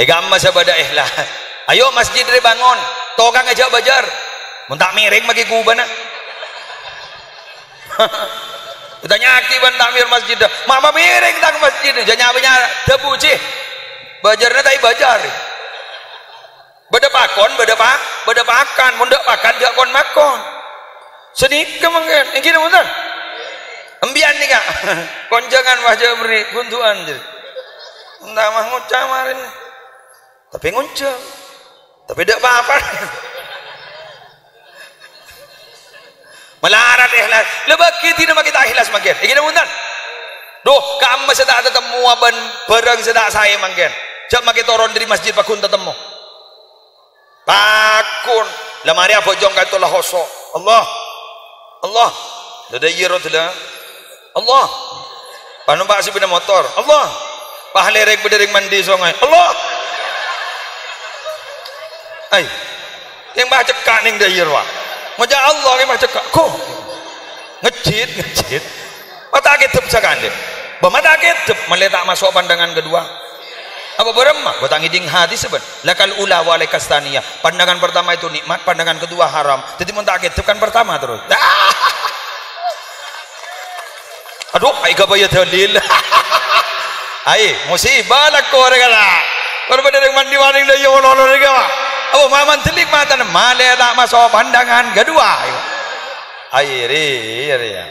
A: gamma sabada ihlah ayo masjid dari bangun tokang aja bajar muntak miring bagi kubana tanya akibat takmir masjid mama miring tak masjid janya punya debu cih bajarnya tai bajar beda pakan mundak pakan jak kon makon senika mangken iki munten embian nih kak konjangan wajah beri buntuan jadi entah mah ngucap marin tapi nguncang tapi tidak apa-apa melarat ikhlas lebaki tidak kita ikhlas makin ini muntan doh kamu sedang ketemu aban barang sedang saya makin jak makin turun dari masjid pakun tetemu pakun lamari apa jong katulah hoso Allah ada yirot lah Allah panumpak si bina motor Allah pahlerek berdering mandi songai Allah ay yang baca cekak ning dayir wa ngajak Allah yang baca cekak kok ngejit mata ketep sakande mata ketep meletak masuk pandangan kedua apa beremah batang iding hati seben lakal ula wa lakastania pandangan pertama itu nikmat pandangan kedua haram jadi mun tak ketep kan pertama terus aduh ai gabaya dalil ai musibah lak ko regala korban dari mandi-mandi dah yo lolo regala oh maman telik mata male tak masuk pandangan kedua airi ya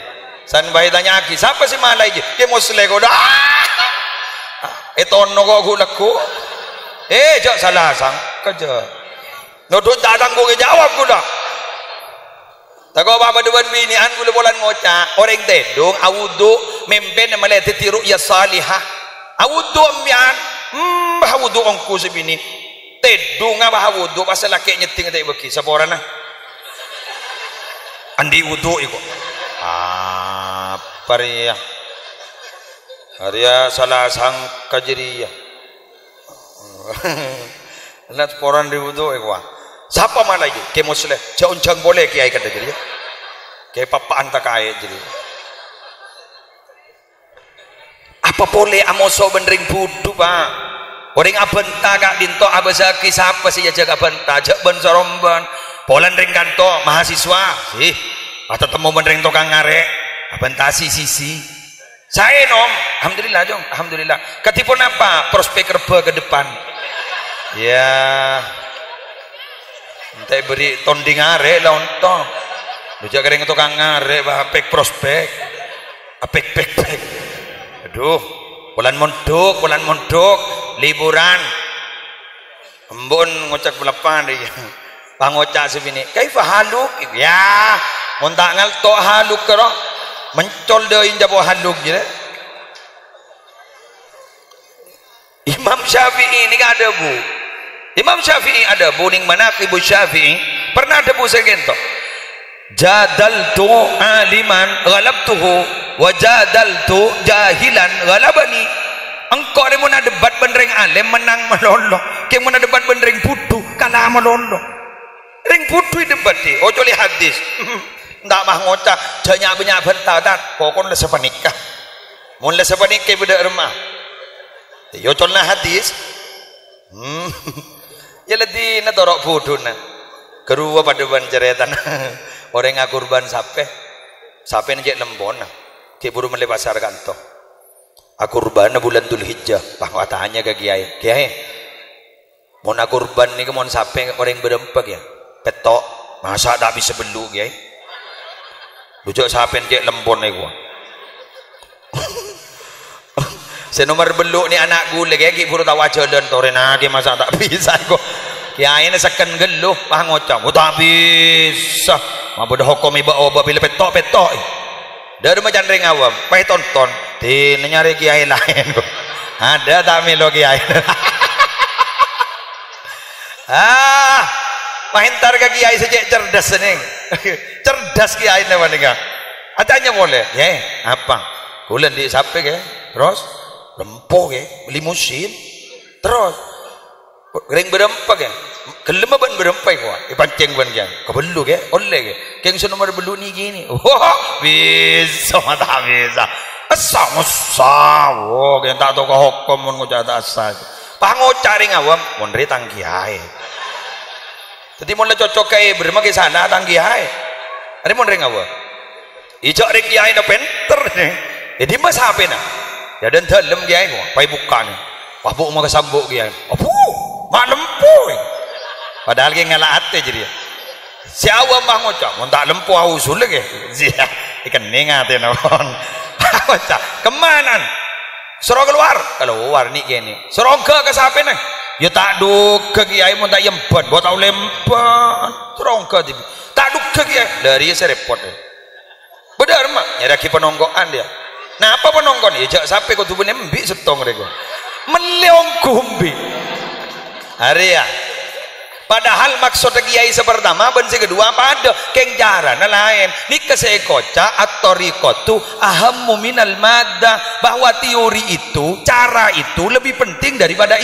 A: san bayi tanya aki siapa sih malai ki ke musle ko dah etono kok gulaku jak salah sang kerja nodot datang ko jawab ko dah tak ko apa dewan binian gula bolan ngoca orang tedung awudu mempen male titiru ya salihah awudu mian awudu ongku sebini tedung apa wudu pasal laki nyeting tak bagi saboran nah andi wudu iko pariya Arya salah sang kajriya lihat poran di wudu iko siapa mana lagi ke muslim jauh-jauh boleh kiai kata jadi ke papaan tak kaya jadi apa boleh amoso bendering budu pak orang abenta kak dinto abasaki siapa sih jaga abenta jak ben soromban polan ring kanto mahasiswa sih atau temu ben tokang ngare abenta sisi saya nom alhamdulillah dong alhamdulillah ketipun apa prospek kerja ke depan ya entah beri tonding ngare lah untuk jaga ring tokang ngare bah pek prospek apek pek aduh bulan mondok liburan embun ngocak belapan dia pangocak sebini kaifa haluk ya montak ngal to haluk kero mencol deui jabo haluk je Imam Syafi'i ini ada bu Imam Syafi'i ada bu ning manaqibu Syafi'i pernah ada bu segento jadaltu aliman ghalabtuhu wa jadaltu jahilan ghalabani engkau ni muna debat benring alim menang melolo ke muna debat benring butuh kalah melolo putui debat di ojo li hadis ndak mah ngocah banyak bentah tat pokon le sepanikah mun le sepanikah beda remah yo colna hadis ya ledi na torok bodona kerua pada ban ceretan orang ngakurban sape njek lembona ke buru mele pasar kanto akurban bulan Dzulhijjah bahwa tanya ke kiai mau kurban ni ke mau sape orang berempat ya petok masa tak bisa belu kiai lucu sape njek lembon ni gua senomor beluk ni anak gule kayak ki buru tawa jalan tore nage masa tak bisa kok kiai ni seken geluh pah ngocam tak bisa mampu dah hukum iba oba bila petok dari macam ring awam pah tonton di nyari kiai lain kok ada tak milo kiai pahintar ke kiai sejak cerdas ni cerdas kiai ni mana adanya boleh ya apa kulen di sape ke terus lempoh ke limusin terus ring berempat ke kelima ban berempat ke ipanceng ban ke kebelu ke oleh ke keng nomor belu ni gini bisa tak bisa asa oh keng tak tahu ke hukum mun ngocah tak asa pangocah ring awam mun ri tang kiai jadi mun le cocok ke berema ke sana tang kiai ari mun ring awam ijo ring kiai na penter ni jadi mas apa na ya dan dalam kiai kok pai buka ni wah bu mau kesambuk kiai apu mak lempuh padahal kiai ngalaat jadi siapa mah ngocak mun tak lempuh usul lagi sia ikan ningate naon ngocak kemana suruh keluar ni kiai ni suruh ke sape na ya tak duk ke kiai mun tak yempat buat tau lempat suruh ke tak duk ke kiai dari saya repot benar mak nyari penonggoan dia nah apa penonggon ya jak sampai kau tubuhnya mbik setong mereka meleong kumbi hari ya padahal maksud kiai sepertama bensi kedua pada keng cara lain ni kesekoca atau rikotu ahammu minal madda bahwa teori itu cara itu lebih penting daripada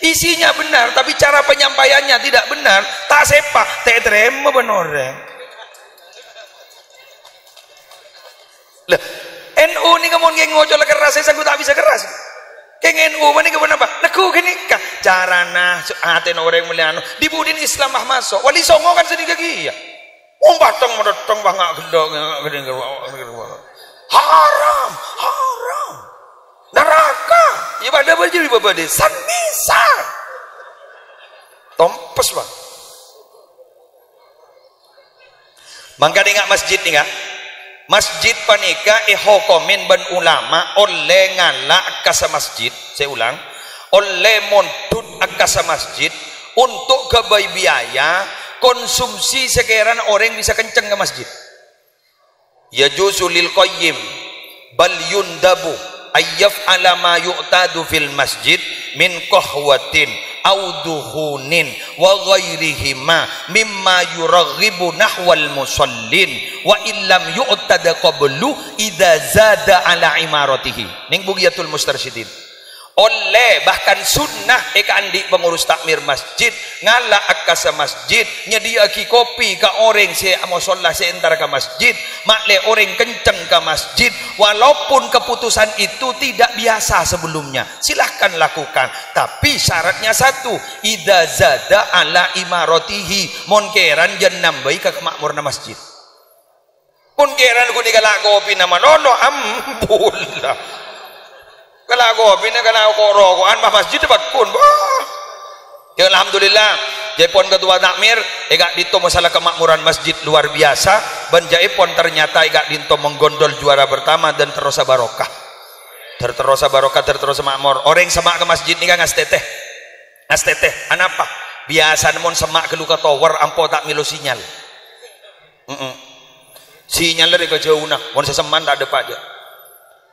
A: isinya benar tapi cara penyampaiannya tidak benar tak sepak tak terima benar lah NU ni kamu ngocol keras saya tak bisa keras keng NU mana kamu apa neku gini kah carana aten orang mulia dibudin Islam mah masuk wali songo kan sedih gigi ya batang meretong bah ngak gendong haram neraka ibadah baju ibadah san bisa tompes bang mangka ingat masjid ni enggak masjid panika ihokomin ban ulama oleh ngalak akasa masjid saya ulang oleh montut akasa masjid untuk kebai biaya konsumsi sekiran orang bisa kenceng ke masjid ya jusulil qayyim bal yundabu ayyaf ala ma yu'tadu fil masjid min qahwatin auduhunin wa ghairihima mimma yuraghibu nahwal musallin wa illam yu'tada qablu idza zada ala imaratihi ning bugiyatul mustarsyidin oleh bahkan sunnah andi pengurus takmir masjid ngalak akasa masjid nyediaki kopi ke orang se musolla seentara ke masjid makle orang kenceng ke masjid walaupun keputusan itu tidak biasa sebelumnya silahkan lakukan tapi syaratnya satu idza zada ala imaratihi monkeran jan nambai ke kemakmurna masjid monkeran ku digalak kopi nama nono ampullah kalau aku bina kalau aku rokokan bah masjid dapat pun ya alhamdulillah Jaipon ketua takmir egak dito masalah kemakmuran masjid luar biasa ban Jaipon ternyata egak dito menggondol juara pertama dan terus barokah terus makmur orang semak ke masjid ni kan ngas teteh anapa biasa namun semak ke luka tower ampo tak milu sinyal sinyal dari kejauhan mon seseman tak ada pajak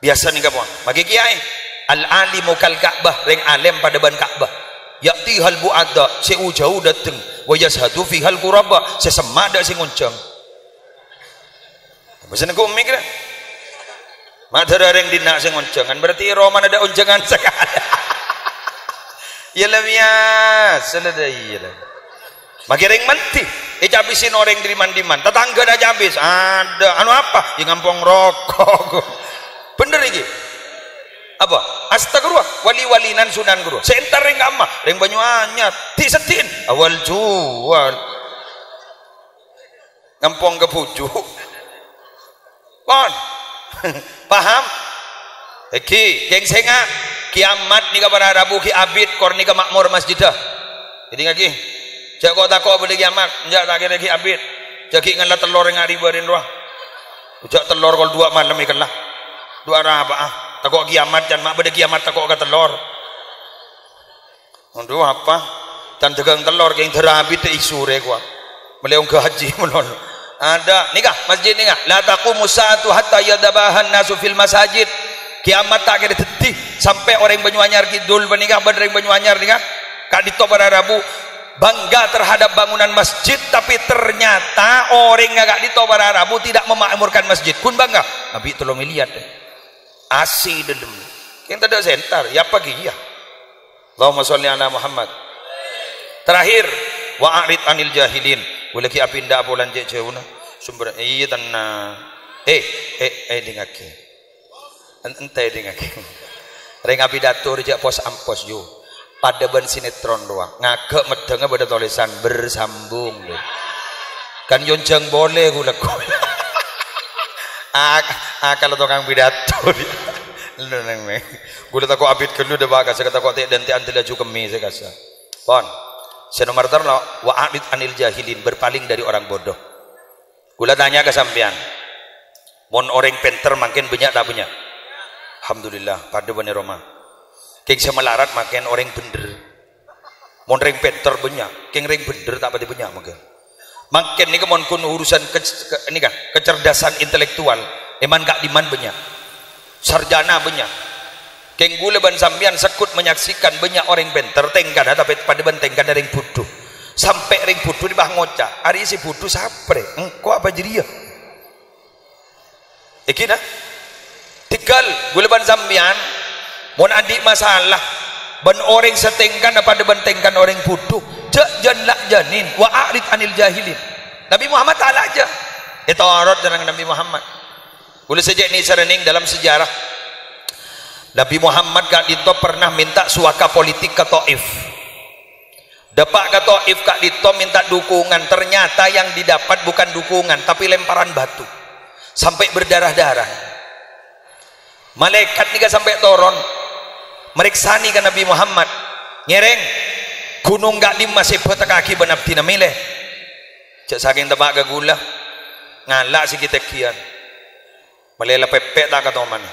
A: biasa nih kamu bagi kiai al-alimu kal Ka'bah ring alim pada ban Ka'bah ya'ti hal bu'adha jauh dateng wa yashhadu fi hal quraba sesemak dak sing ngonceng mesen ku mik dah madara ring dina sing ngoncengan berarti roman ada oncengan sekali ya lam ya saladai bagi ring menti habisin orang di diman tetangga dah habis ada anu apa di ngampong rokok bener iki apa astagfirullah wali-walinan sunan guru sentar ring amma ring Banyuanyar ti setin awal jual ngampong ke pujuk pon paham iki geng senga kiamat nika pada Rabu ki abid kor nika makmur masjidah jadi ngaki jak kok takok beli kiamat jak tak kira ki abid jaki ngala telur ngari barin roh ujak telur kol 2 malam ikan lah 2 arah apa takok kiamat dan mak beda kiamat takok ke telur untuk apa dan tegang telur geng terabit te isure gua beliau ke haji menon ada nikah masjid nikah la taqumu saatu hatta yadabahan nasu fil masajid kiamat tak kira tetih sampai orang Banyuanyar kidul menikah orang Banyuanyar nikah kak dito pada Rabu bangga terhadap bangunan masjid tapi ternyata orang kak dito pada Rabu tidak memakmurkan masjid kun bangga nabi tolong lihat asi dalam yang tidak sentar ya pagi ya Allahumma sholli ala Muhammad terakhir wa'arid anil jahilin boleh ki apinda apolan je jeuna sumber iya tanah dengake ente dengake reng pidato rejak pos ampos yo pada ban sinetron doang ngagek medenge pada tulisan bersambung kan yonjang boleh gula kalau tukang pidato gue takut abid kenu deh bagas saya takut dan tian tidak juga kemi saya kasa pon saya nomor terlo wa'arid anil jahilin berpaling dari orang bodoh gula tanya ke sampean mon orang penter makin banyak tak banyak alhamdulillah pada bener Roma keng semelarat makin orang bener mon orang penter banyak keng orang bener tak pada banyak makin ini mon kun urusan ini kan kecerdasan intelektual eman gak diman banyak sarjana banyak keng gula ban sambian sekut menyaksikan banyak orang penter tengkan tapi pada ban tengkan ada yang bodoh sampai ring bodoh di bah ngocak hari si bodoh sapre engkau apa jadi ya ikina tinggal gula ban sambian mon adik masalah ban orang setengkan pada ban tengkan orang bodoh janlak janin wa'arid anil jahilin Nabi Muhammad ta'ala aja itu arad dengan Nabi Muhammad boleh sejak ini serening dalam sejarah Nabi Muhammad Kak Dito pernah minta suaka politik ke Taif dapat ke Taif Kak Dito minta dukungan ternyata yang didapat bukan dukungan tapi lemparan batu sampai berdarah-darah malaikat nih sampai turun meriksani ke Nabi Muhammad ngereng gunung gak masih peta kaki benabdi namile cak saking tebak ke gula ngalak si kita kian malela pepek tak kata mana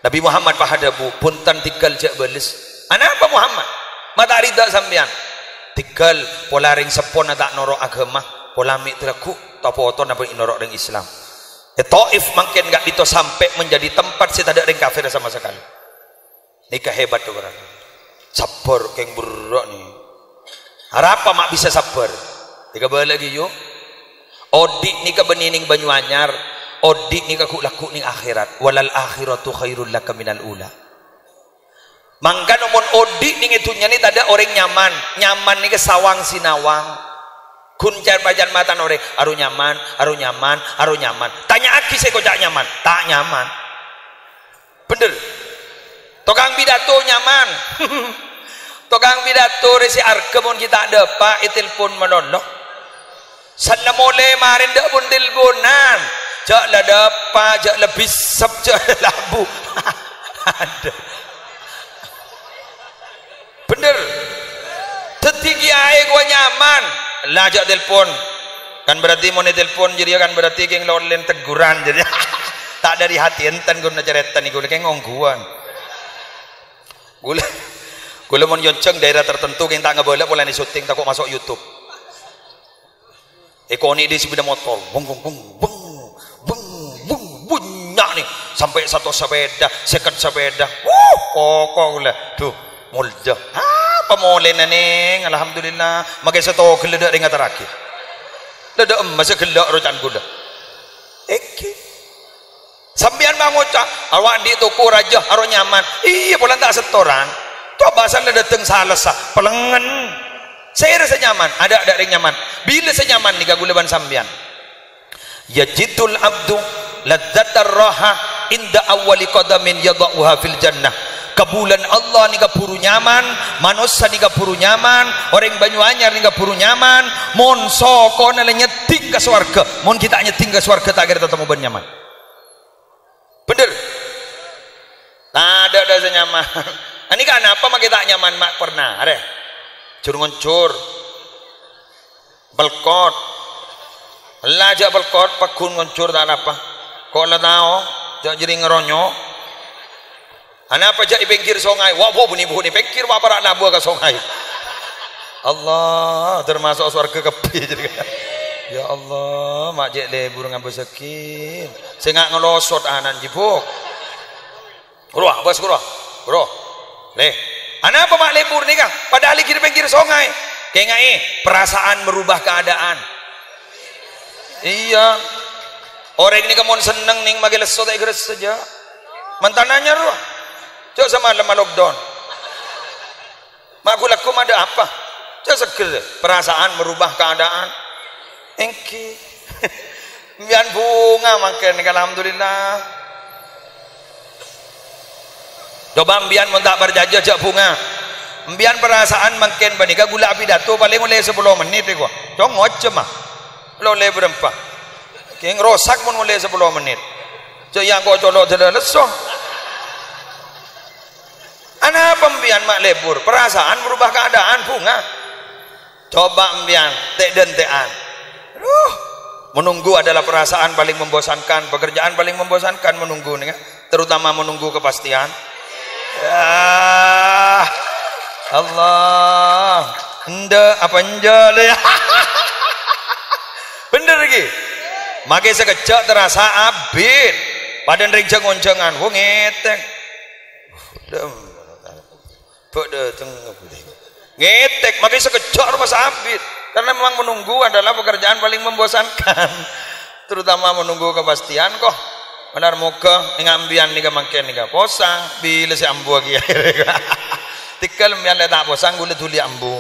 A: Nabi Muhammad pahadabu puntan tinggal cak belis anak apa Muhammad matahari tak sambian tinggal polaring sepon tak norok agama polamik teraku topo oton apa norok dengan Islam Taif makin gak dito sampai menjadi tempat si tidak ada yang kafir sama sekali nikah hebat tuh berarti sabar keng buruk nih harap apa mak bisa sabar tiga balik lagi yuk odik nih ke benining Banyuanyar odik nih ke laku nih akhirat walal akhiratu khairul laka minal ula mangga nomor odik nih itunya nih ada orang nyaman nih ke sawang sinawang kuncar pajan mata orang aru nyaman tanya aki saya kok tak nyaman bener tukang pidato nyaman tukang pidato resi arkemun kita ada pak telepon menolong sana mulai marin dak pun teleponan jak lah dapat jak lebih sep jak labu ada bener tetinggi air gua nyaman lah jak telepon kan berarti mau telepon jadi kan berarti keng lolen teguran jadi tak dari hati enten guna ceretan nih guna keng ngongguan gula mau nyonceng daerah tertentu yang tak ngeboleh boleh nih syuting takut masuk YouTube ekoni di sepeda motor bung bunyak nih sampai satu sepeda second sepeda pokok gula tuh mulja apa mulai neng alhamdulillah makai satu geledak dengan terakhir ledak masih gelak rocan gula sambian mangocak awak di toko raja aro nyaman iya pola tak setoran tuh bahasan dateng salah pelengan Saya rasa nyaman, ada ring nyaman. Bila saya nyaman nika gula ban sambian. Yajidul abdu ladzatar raha inda awwali qadamin yadauha fil jannah. Kabulan Allah nika puru nyaman, manusia nika puru nyaman, orang Banyuanyar nika puru nyaman, mon soko nale nyeting ke swarga. Mon kita nyeting ke swarga tak kira ketemu ban nyaman. Bener? Tak ada nyaman. Ini kan apa mak kita nyaman mak pernah, ada? Curungoncur, belkot, lajak belkot, pakun ngoncur tak apa. Kau lah tahu, jadi ngeronyo. Anak apa jadi pengkir sungai? Wah, bunyi pengkir apa rak nabu ke sungai? Allah, termasuk surga kepi jadi. Ya Allah, mak jek lebur ngambek sekin. Sengak ngelosot anan jipuk. Kuruah, bos kuruah. Kuruh. Leh. Anak apa mak lebur ni kang? Padahal di pinggir sungai. Kengai perasaan merubah keadaan. Iya. Orang ini kamu seneng ning magi leso tak geres saja. Mantananya ru. Cok sama lama lockdown. Mak kulakum ada apa? Cok seger. Perasaan merubah keadaan. Engki. Bian bunga makan alhamdulillah. Coba mbian mun tak berjajah jak bunga. Mbian perasaan makin banika gula pidato paling mulai 10 menit iku. Cong ngocem ah. Lo le berempat. King rosak pun mulai 10 menit. Cok yang kok colok dele leso. Ana pembian mak lebur, perasaan berubah keadaan bunga. Coba mbian tek dentean. Menunggu adalah perasaan paling membosankan, pekerjaan paling membosankan menunggu nih, terutama menunggu kepastian. Ya Allah, ende apa enjal ya? Bener lagi. Makai sekejap terasa abid. Padan rinjang oncengan, wong ngeteng. Ngetek, makai sekejap terasa abid. Karena memang menunggu adalah pekerjaan paling membosankan, terutama menunggu kepastian kok. Benar muka ngambian nika mangken nika posang bila si ambu lagi tikal mian tak posang gula tuli ambu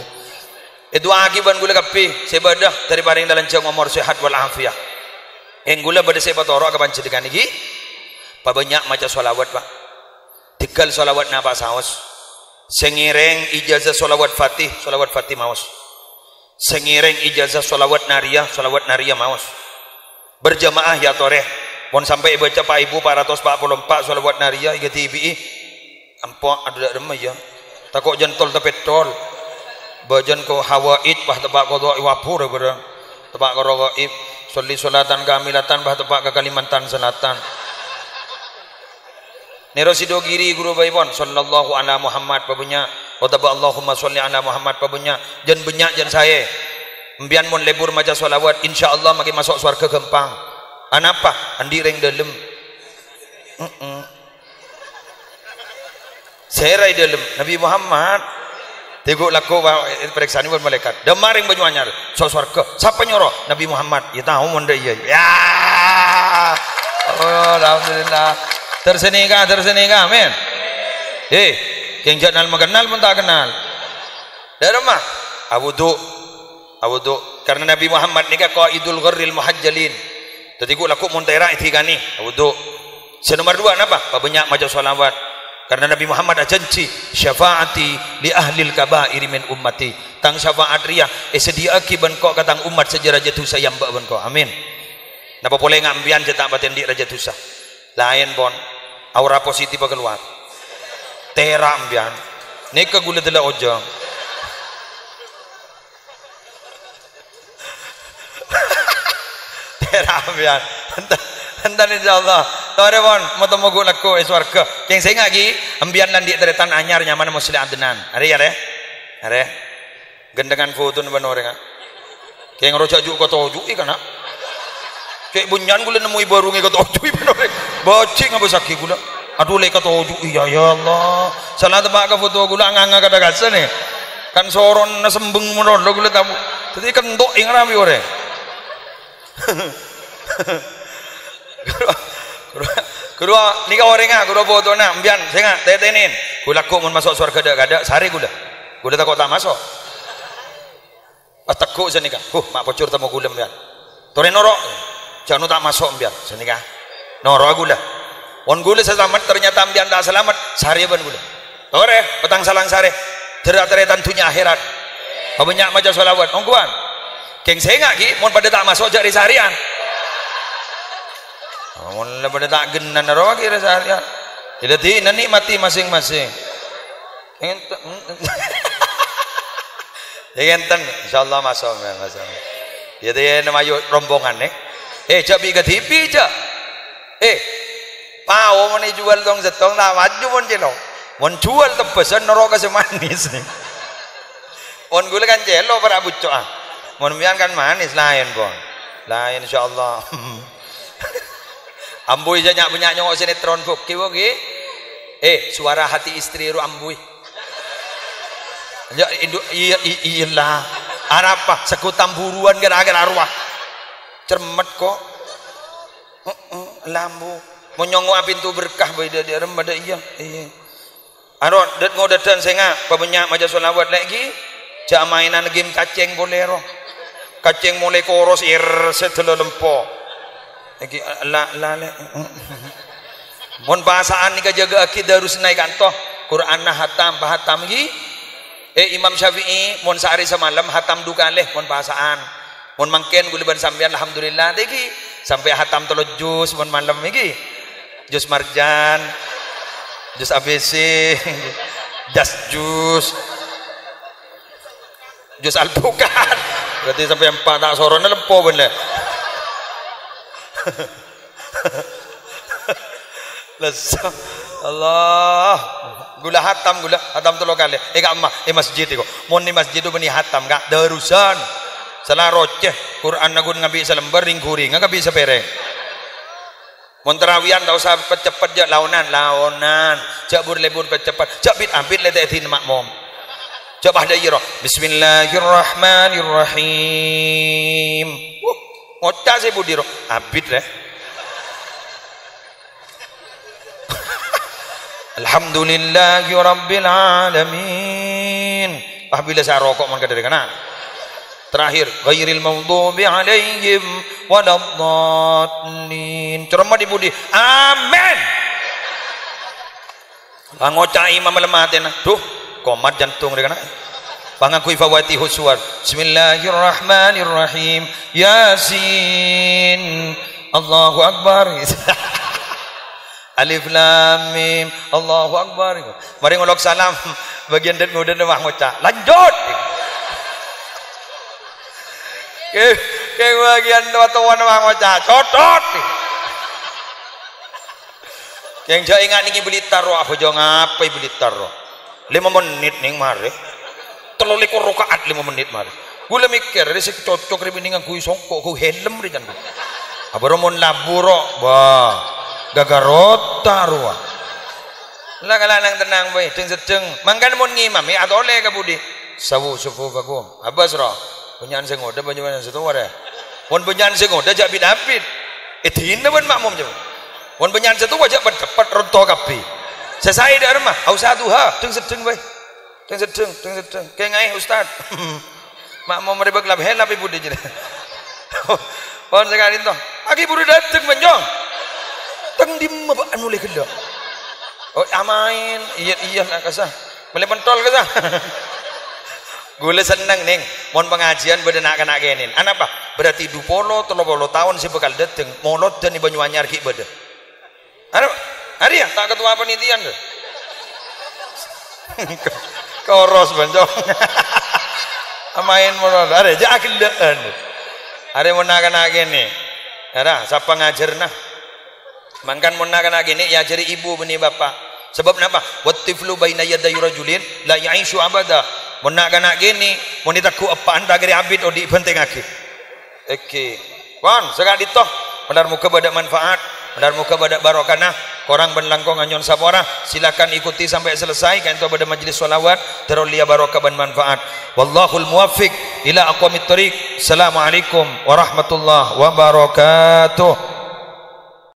A: itu akiban gula kapi sebadah dari paring dalam jeng umur sehat wal afiah yang gula pada sebab torok ke pancedikan iki pa banyak maca solawat pak tikal solawat napa saos sengireng ijazah solawat fatih maus sengireng ijazah solawat nariyah maus berjamaah ya toreh pon sampai baca Pak Ibu 444 solawat nariyah iga TBI ampok ada remah ya takok jentol tepetol bajan ko hawaid bah tepak ko doa wapur berang tepak ko rogaib sholli sholatan kamilatan bah tepak ke Kalimantan Selatan nerosido giri guru baipon sallallahu ala Muhammad pabunya wataba Allahumma sholli ala Muhammad pabunya jan banyak jan saya mbian mon lebur maca solawat insyaallah makin masuk surga gampang. Anapa andi reng dalam serai dalam Nabi Muhammad teguk laku periksaan buat malaikat demaring Banyuanyar surga siapa nyuruh Nabi Muhammad ya tahu munda iya ya oh alhamdulillah tersenika amin keng janal mengenal pun tak kenal dari rumah awudu karena Nabi Muhammad ni qaidul gharril muhajjalin. Jadi gua laku muntera itigani wudu. Nomor 2 apa? Banyak maca sholawat. Karena Nabi Muhammad ada janji syafaati li ahlil kabair min ummati. Tang syafaat ria sediaki ban ko katang umat sejarah dosa yang mbak ban ko. Amin. Napa boleh ngambian cetak batin di raja dosa. Lain bon. Aura positif keluar. Tera ambian. Nika gula dela ojang. Rambian, hentan insyaallah. Tore bon, mau temu gue laku swarga. Yang saya ngagi, ambian dan di teretan anyar nyaman muslim adenan. Are. Gendengan foto nih benar enggak? Kayak ngerojak juk kata ojuk ikan nak. Kayak bunyan gue nemu ibu barungi kata ojuk benar. Bocing apa sakit gue? Aduh lek kata ojuk iya ya Allah. Salah tebak ke foto gue nganga kata kasa nih. Kan soron nasembeng menor lo gue tahu. Jadi kan dok ingram yore. Kedua nika orangnya kedua foto nak ambian saya tetenin gula kok mau masuk surga kada sehari gula takut tak masuk Atekuk senika. Mak pocur temu gulem biar. Tore norok. Jangan tak masuk biar senika. Norok gula. On gula selamat ternyata ambian tak selamat. Sari ban gula. Tore petang salang sare. Terat-terat tentunya akhirat. Banyak macam selawat. Ongkuan. Keng saya ngak ki mon pada tak masuk jari seharian. Mon pada tak genan norok ki seharian. Jadi nikmati masing-masing. Ya enten insyaallah masuk. Jadi nama rombongan jabi ke TV aja. Pao mau jual dong setong lah maju mon celo. Mon jual tebesan neraka semanis nih. Mon gula kan celo para bucok ah. Mon mian kan manis lain kon. Lain insyaallah. Ambui aja nyak nyok sinetron kok kiwo ki. Suara hati istri ru ambui. Ya iyalah. Apa sekutam buruan gara-gara arwah. Cermet kok. Lambu. Menyongo pintu berkah beda dia remada iya. Aron det ngodetan senga pabanyak maja selawat lagi. Jak mainan game kaceng bolero. Kaceng mulai koros setelah lempo. Lagi la Mon bahasaan ni kajaga akid harus naik kantoh. Quran na hatam gi. Imam Syafi'i mon sehari semalam hatam dukaleh mon bahasaan. Mon mangken guliban sampean alhamdulillah degi sampai hatam tolo jus mon malam iki. Jus marjan, jus ABC, jus alpukat. Berarti sampai 4 tak sorone lempo bener. Lesah Allah gula hatam tolo kali gak emak masjid itu mon ni masjid itu beni hatam gak darusan salah roceh Quran nagun ngabi selembar ringkuring gak bisa pereng mon terawian tak usah cepet jak launan jak lebur cepet jak bit abit le tetin makmum jak bahda yiro bismillahirrahmanirrahim ngocak se budiro abit le Alhamdulillahi Rabbil Alamin. Bila saya rokok man kadari kana. Terakhir, ghairil maghdubi alaihim waladdallin. Cermat ibu di. Amin. Pangoca imam melematin. Duh, komat jantung dia kana. Pangakui fawati huswar. Bismillahirrahmanirrahim. Yasin. Allahu Akbar. Alif Lam Mim Allahu Akbar. Mari ngolok salam bagian det ngoden mah ngocak lanjut ke bagian tuan mah ngocak cotot yang jauh ingat niki Blitar roh apa jauh ngapai Blitar roh 5 menit ning mari 3 rakaat 5 menit mari gula mikir resi cocok ribiningan kui songkok ku helm ri jan abaromon laburo bah gagarot tarwa lah kalanang tenang bae deng sedeng mangkan mun ngimam ya atole ka budi sawu sufufakum abasra punyan sing ngoda panjenengan setu wae mun punyan sing ngoda jak bidapit dina ban makmum je mun punyan setu wajak cepat ronto kabeh sesai dak remah ausah duha deng sedeng bae deng sedeng kayak ngai ustaz makmum merebek lab hela budi je pon sekali toh aki buru dateng menjong teng dimma anu le kelo oh amain iya nak kasah boleh pentol kasah gula seneng ning mon pengajian beda nak kena genin apa berarti 20 30 tahun si bekal dateng molot dan di Banyuanyar ki beda hari ya tak ketua penitian tuh koros banjong amain molot are ja akildaan are mon nak kena geni ada siapa ngajarna mangkan mun nak gini ya jari ibu beni bapak sebab kenapa wattiflu baina yaday rajulin la ya'ishu abada mun nak gini mun ditaku apa anda gari abid odi penting aki oke pon sekali toh benar muka pada manfaat benar muka pada barokah korang benlangkong anyon sabora silakan ikuti sampai selesai kan itu pada majlis sholawat terolia barokah dan manfaat wallahul muwaffiq ila aqwamit thoriq assalamualaikum warahmatullahi wabarakatuh.